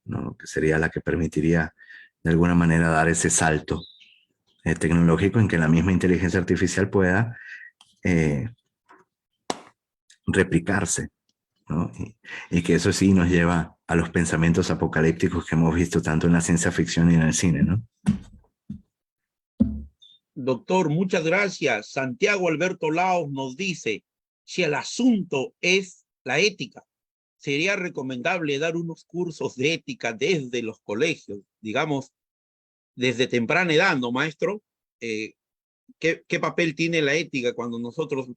¿no? Que sería la que permitiría de alguna manera dar ese salto tecnológico en que la misma inteligencia artificial pueda replicarse, ¿no? Y que eso sí nos lleva a los pensamientos apocalípticos que hemos visto tanto en la ciencia ficción y en el cine, ¿no? Doctor, muchas gracias. Santiago Alberto Laos nos dice, si el asunto es la ética, sería recomendable dar unos cursos de ética desde los colegios, digamos, desde temprana edad, ¿no, maestro? ¿Qué papel tiene la ética cuando nosotros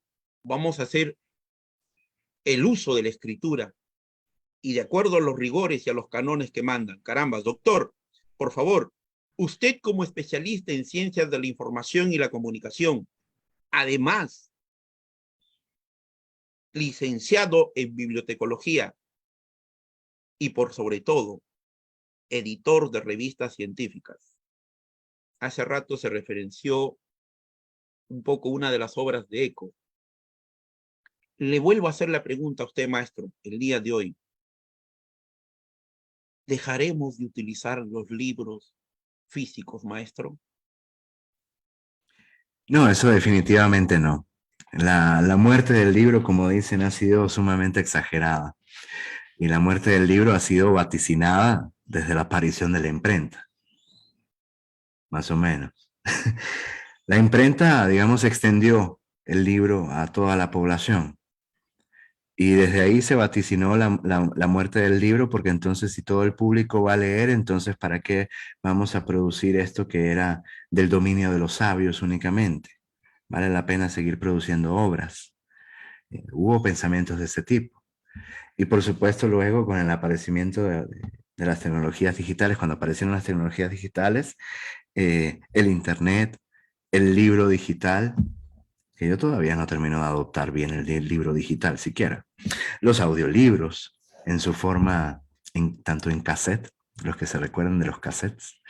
vamos a hacer el uso de la escritura y de acuerdo a los rigores y a los canones que mandan? Caramba, doctor, por favor, usted como especialista en ciencias de la información y la comunicación, además, licenciado en bibliotecología y por sobre todo, editor de revistas científicas. Hace rato se referenció un poco una de las obras de Eco. Le vuelvo a hacer la pregunta a usted, maestro, el día de hoy. ¿Dejaremos de utilizar los libros físicos, maestro? No, eso definitivamente no. La muerte del libro, como dicen, ha sido sumamente exagerada. Y la muerte del libro ha sido vaticinada desde la aparición de la imprenta. Más o menos. La imprenta, digamos, extendió el libro a toda la población. Y desde ahí se vaticinó la muerte del libro, porque entonces si todo el público va a leer, entonces ¿para qué vamos a producir esto que era del dominio de los sabios únicamente? Vale la pena seguir produciendo obras. Hubo pensamientos de ese tipo. Y por supuesto luego con el aparecimiento de las tecnologías digitales, cuando aparecieron las tecnologías digitales, el internet, el libro digital, que yo todavía no termino de adoptar bien el libro digital siquiera. Los audiolibros en su forma, tanto en cassette, los que se recuerdan de los cassettes,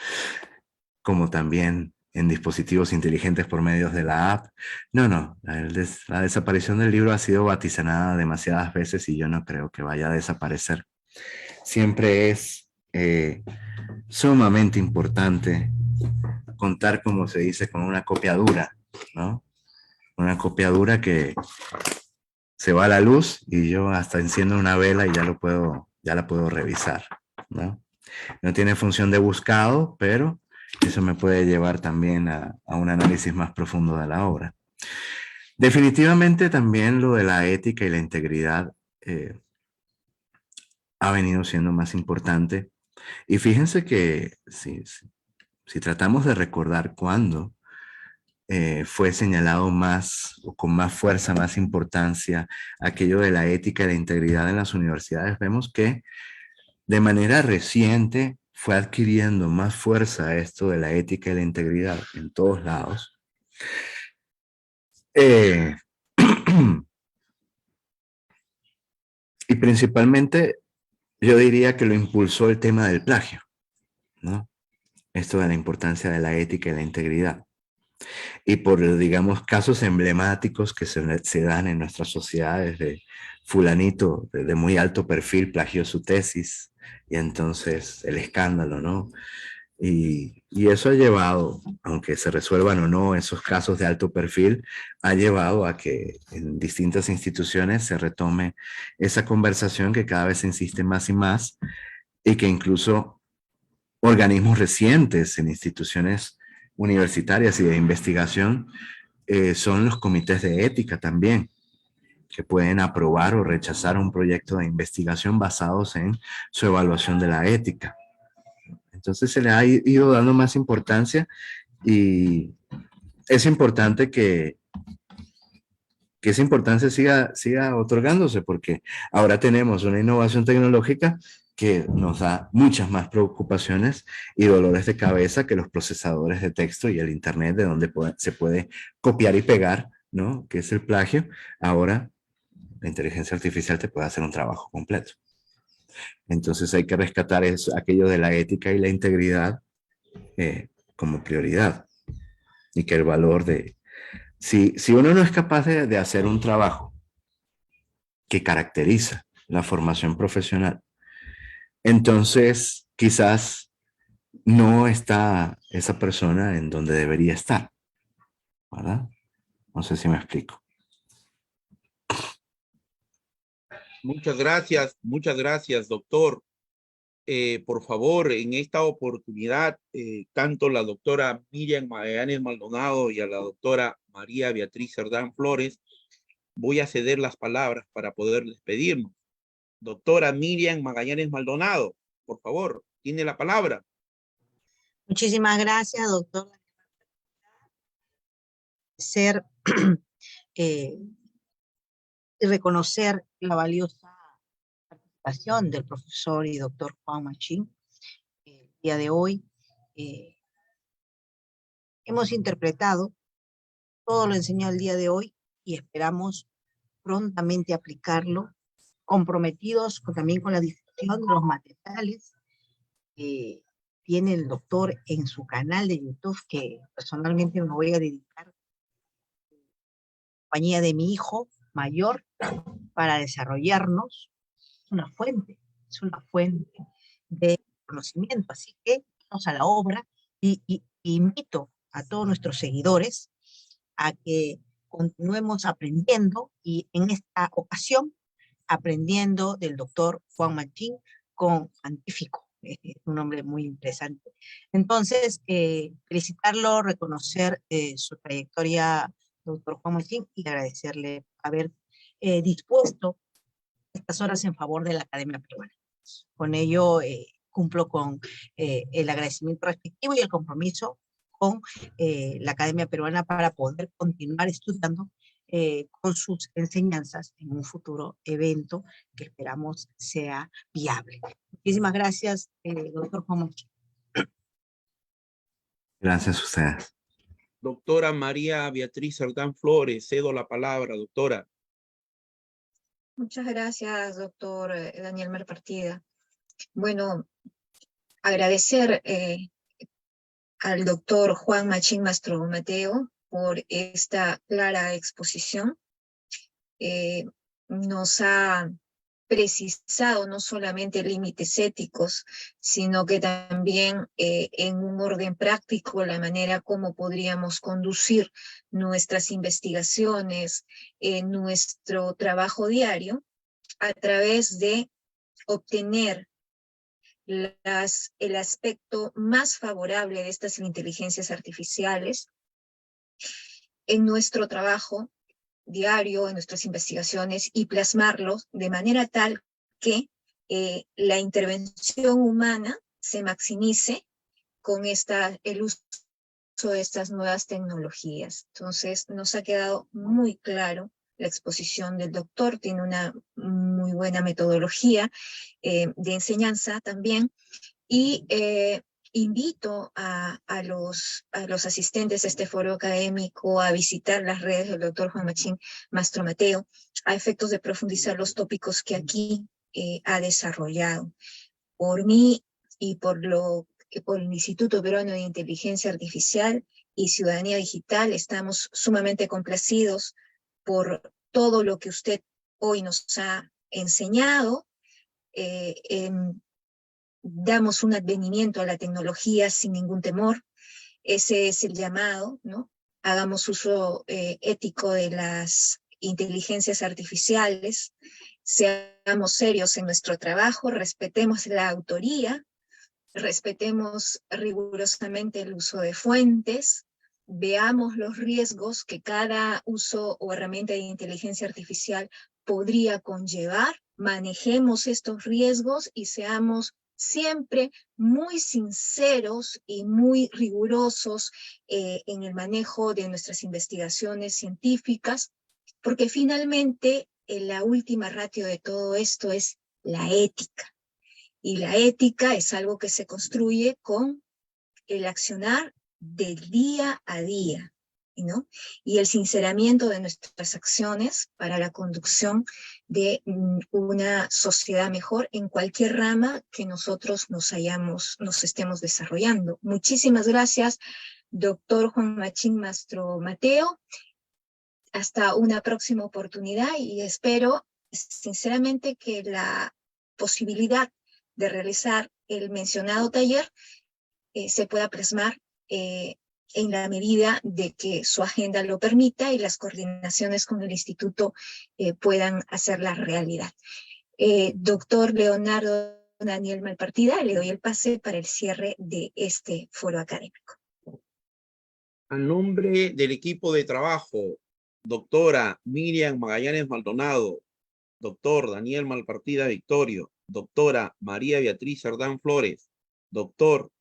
como también en dispositivos inteligentes por medios de la app. No, la desaparición del libro ha sido vaticinada demasiadas veces y yo no creo que vaya a desaparecer. Siempre es sumamente importante contar, como se dice, con una copia dura, ¿no? Una copia dura que se va a la luz y yo hasta enciendo una vela y ya la puedo revisar, ¿no? No tiene función de buscado, pero eso me puede llevar también a un análisis más profundo de la obra. Definitivamente también lo de la ética y la integridad ha venido siendo más importante. Y fíjense que si tratamos de recordar cuándo fue señalado más o con más fuerza, más importancia aquello de la ética y la integridad en las universidades, vemos que de manera reciente fue adquiriendo más fuerza esto de la ética y la integridad en todos lados. Y principalmente yo diría que lo impulsó el tema del plagio, ¿no? Esto de la importancia de la ética y la integridad. Y por, digamos, casos emblemáticos que se dan en nuestras sociedades de fulanito de muy alto perfil plagió su tesis y entonces el escándalo, ¿no? Y eso ha llevado, aunque se resuelvan o no esos casos de alto perfil, ha llevado a que en distintas instituciones se retome esa conversación que cada vez se insiste más y más y que incluso organismos recientes en instituciones universitarias y de investigación son los comités de ética también, que pueden aprobar o rechazar un proyecto de investigación basados en su evaluación de la ética. Entonces se le ha ido dando más importancia y es importante que esa importancia siga otorgándose porque ahora tenemos una innovación tecnológica que nos da muchas más preocupaciones y dolores de cabeza que los procesadores de texto y el internet de donde se puede copiar y pegar, ¿no? Que es el plagio. Ahora la inteligencia artificial te puede hacer un trabajo completo. Entonces hay que rescatar aquello de la ética y la integridad como prioridad y que el valor de... Si uno no es capaz de hacer un trabajo que caracteriza la formación profesional, entonces quizás no está esa persona en donde debería estar, ¿verdad? No sé si me explico. muchas gracias, doctor. Por favor, en esta oportunidad, tanto la doctora Miriam Magallanes Maldonado y a la doctora María Beatriz Cerdán Flores, voy a ceder las palabras para poder despedirnos. Doctora Miriam Magallanes Maldonado, por favor, tiene la palabra. Muchísimas gracias, doctor. Ser y reconocer la valiosa participación del profesor y doctor Juan Machín. El día de hoy hemos interpretado todo lo enseñado el día de hoy y esperamos prontamente aplicarlo, comprometidos también con la difusión de los materiales que tiene el doctor en su canal de YouTube, que personalmente me voy a dedicar a la compañía de mi hijo mayor para desarrollarnos. Es una fuente de conocimiento, así que vamos a la obra y invito a todos nuestros seguidores a que continuemos aprendiendo y en esta ocasión aprendiendo del doctor Juan Machín con Antífico. Es un nombre muy interesante. Entonces, felicitarlo, reconocer su trayectoria, doctor Juan Machín, y agradecerle haber dispuesto estas horas en favor de la Academia Peruana. Con ello, cumplo con el agradecimiento respectivo y el compromiso con la Academia Peruana para poder continuar estudiando con sus enseñanzas en un futuro evento que esperamos sea viable. Muchísimas gracias, doctor Juan Machín. Gracias a ustedes. Doctora María Beatriz Cerdán Flores, cedo la palabra, doctora. Muchas gracias, doctor Daniel Merpartida. Bueno, agradecer al doctor Juan Machín Mastro Mateo por esta clara exposición. Nos ha precisado no solamente límites éticos, sino que también en un orden práctico la manera como podríamos conducir nuestras investigaciones, nuestro trabajo diario, a través de obtener el aspecto más favorable de estas inteligencias artificiales en nuestro trabajo diario, en nuestras investigaciones, y plasmarlos de manera tal que la intervención humana se maximice con el uso de estas nuevas tecnologías. Entonces, nos ha quedado muy claro la exposición del doctor, tiene una muy buena metodología de enseñanza también, y invito a los asistentes a este foro académico a visitar las redes del doctor Juan Machín Mastromateo a efectos de profundizar los tópicos que aquí ha desarrollado. Por mí y por el Instituto Peruano de Inteligencia Artificial y Ciudadanía Digital, estamos sumamente complacidos por todo lo que usted hoy nos ha enseñado. Damos un advenimiento a la tecnología sin ningún temor. Ese es el llamado, ¿no? Hagamos uso ético de las inteligencias artificiales, seamos serios en nuestro trabajo, respetemos la autoría, respetemos rigurosamente el uso de fuentes, veamos los riesgos que cada uso o herramienta de inteligencia artificial podría conllevar, manejemos estos riesgos y seamos siempre muy sinceros y muy rigurosos en el manejo de nuestras investigaciones científicas, porque finalmente la última ratio de todo esto es la ética. Y la ética es algo que se construye con el accionar del día a día, ¿no? Y el sinceramiento de nuestras acciones para la conducción de una sociedad mejor en cualquier rama que nosotros nos estemos desarrollando. Muchísimas gracias, doctor Juan Machín Mastromateo. Hasta una próxima oportunidad y espero sinceramente que la posibilidad de realizar el mencionado taller se pueda plasmar en la medida de que su agenda lo permita y las coordinaciones con el instituto puedan hacerla realidad. Doctor Leonardo Daniel Malpartida, le doy el pase para el cierre de este foro académico. A nombre del equipo de trabajo, doctora Miriam Magallanes Maldonado, doctor Daniel Malpartida Victorio, doctora María Beatriz Cerdán Flores, doctor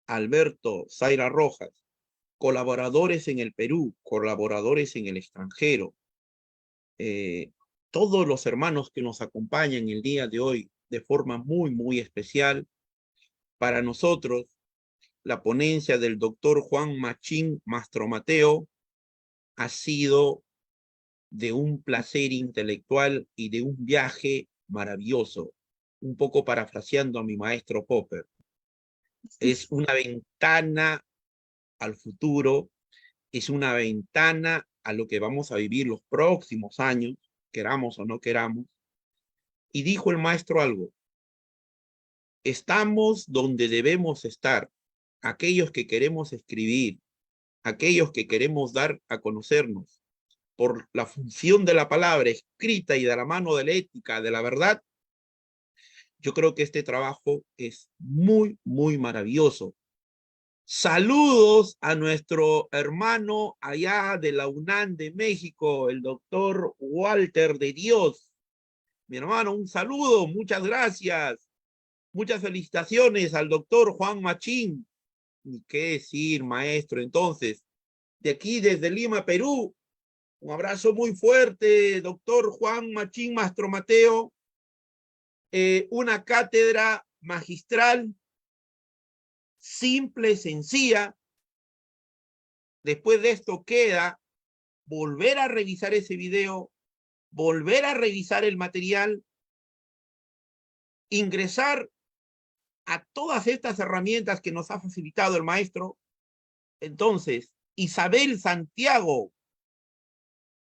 Alberto Zaira Rojas, colaboradores en el Perú, colaboradores en el extranjero, todos los hermanos que nos acompañan el día de hoy de forma muy, muy especial. Para nosotros, la ponencia del doctor Juan Machín Mastromateo ha sido de un placer intelectual y de un viaje maravilloso, un poco parafraseando a mi maestro Popper. Es una ventana al futuro, es una ventana a lo que vamos a vivir los próximos años, queramos o no queramos. Y dijo el maestro algo: estamos donde debemos estar, aquellos que queremos escribir, aquellos que queremos dar a conocernos por la función de la palabra escrita y de la mano de la ética, de la verdad. Yo creo que este trabajo es muy, muy maravilloso. Saludos a nuestro hermano allá de la UNAM de México, el doctor Walter de Dios. Mi hermano, un saludo, muchas gracias. Muchas felicitaciones al doctor Juan Machín. Ni qué decir, maestro. Entonces, de aquí desde Lima, Perú, un abrazo muy fuerte, doctor Juan Machín Mastromateo. Una cátedra magistral, simple, sencilla. Después de esto queda volver a revisar ese video, volver a revisar el material, ingresar a todas estas herramientas que nos ha facilitado el maestro. Entonces, Isabel Santiago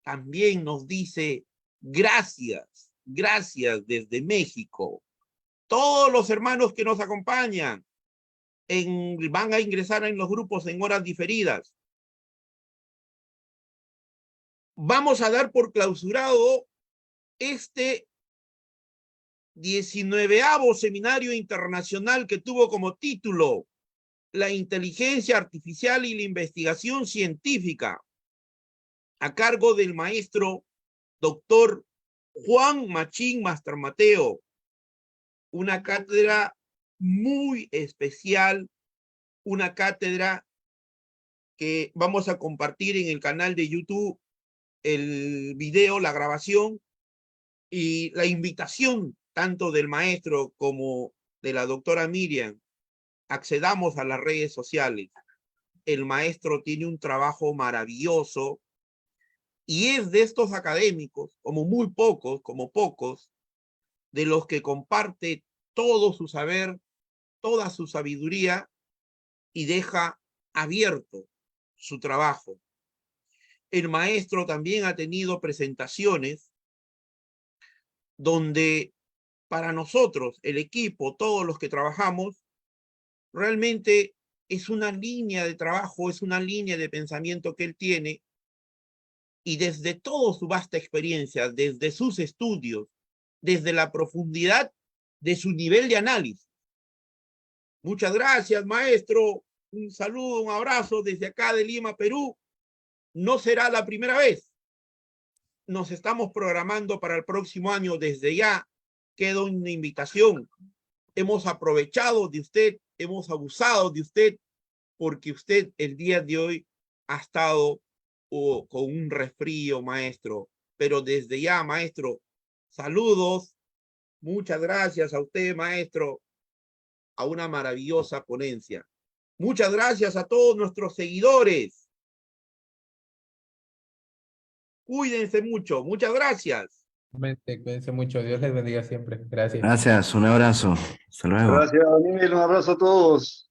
también nos dice gracias, gracias desde México. Todos los hermanos que nos acompañan van a ingresar en los grupos en horas diferidas. Vamos a dar por clausurado este 19º seminario internacional que tuvo como título La inteligencia artificial y la investigación científica, a cargo del maestro doctor Juan Machín Mastromateo. Una cátedra muy especial, una cátedra que vamos a compartir en el canal de YouTube el video, la grabación y la invitación tanto del maestro como de la doctora Miriam. Accedamos a las redes sociales. El maestro tiene un trabajo maravilloso y es de estos académicos, como pocos, de los que comparte todo su saber, toda su sabiduría y deja abierto su trabajo. El maestro también ha tenido presentaciones donde para nosotros, el equipo, todos los que trabajamos, realmente es una línea de trabajo, es una línea de pensamiento que él tiene y desde toda su vasta experiencia, desde sus estudios, desde la profundidad de su nivel de análisis. Muchas gracias, maestro. Un saludo, un abrazo desde acá de Lima, Perú. No será la primera vez. Nos estamos programando para el próximo año desde ya. Queda una invitación. Hemos aprovechado de usted, hemos abusado de usted, porque usted el día de hoy ha estado con un resfrío, maestro. Pero desde ya, maestro, saludos. Muchas gracias a usted, maestro, a una maravillosa ponencia. Muchas gracias a todos nuestros seguidores. Cuídense mucho. Muchas gracias. Cuídense mucho. Dios les bendiga siempre. Gracias. Gracias, un abrazo. Hasta luego. Gracias, Daniel. Un abrazo a todos.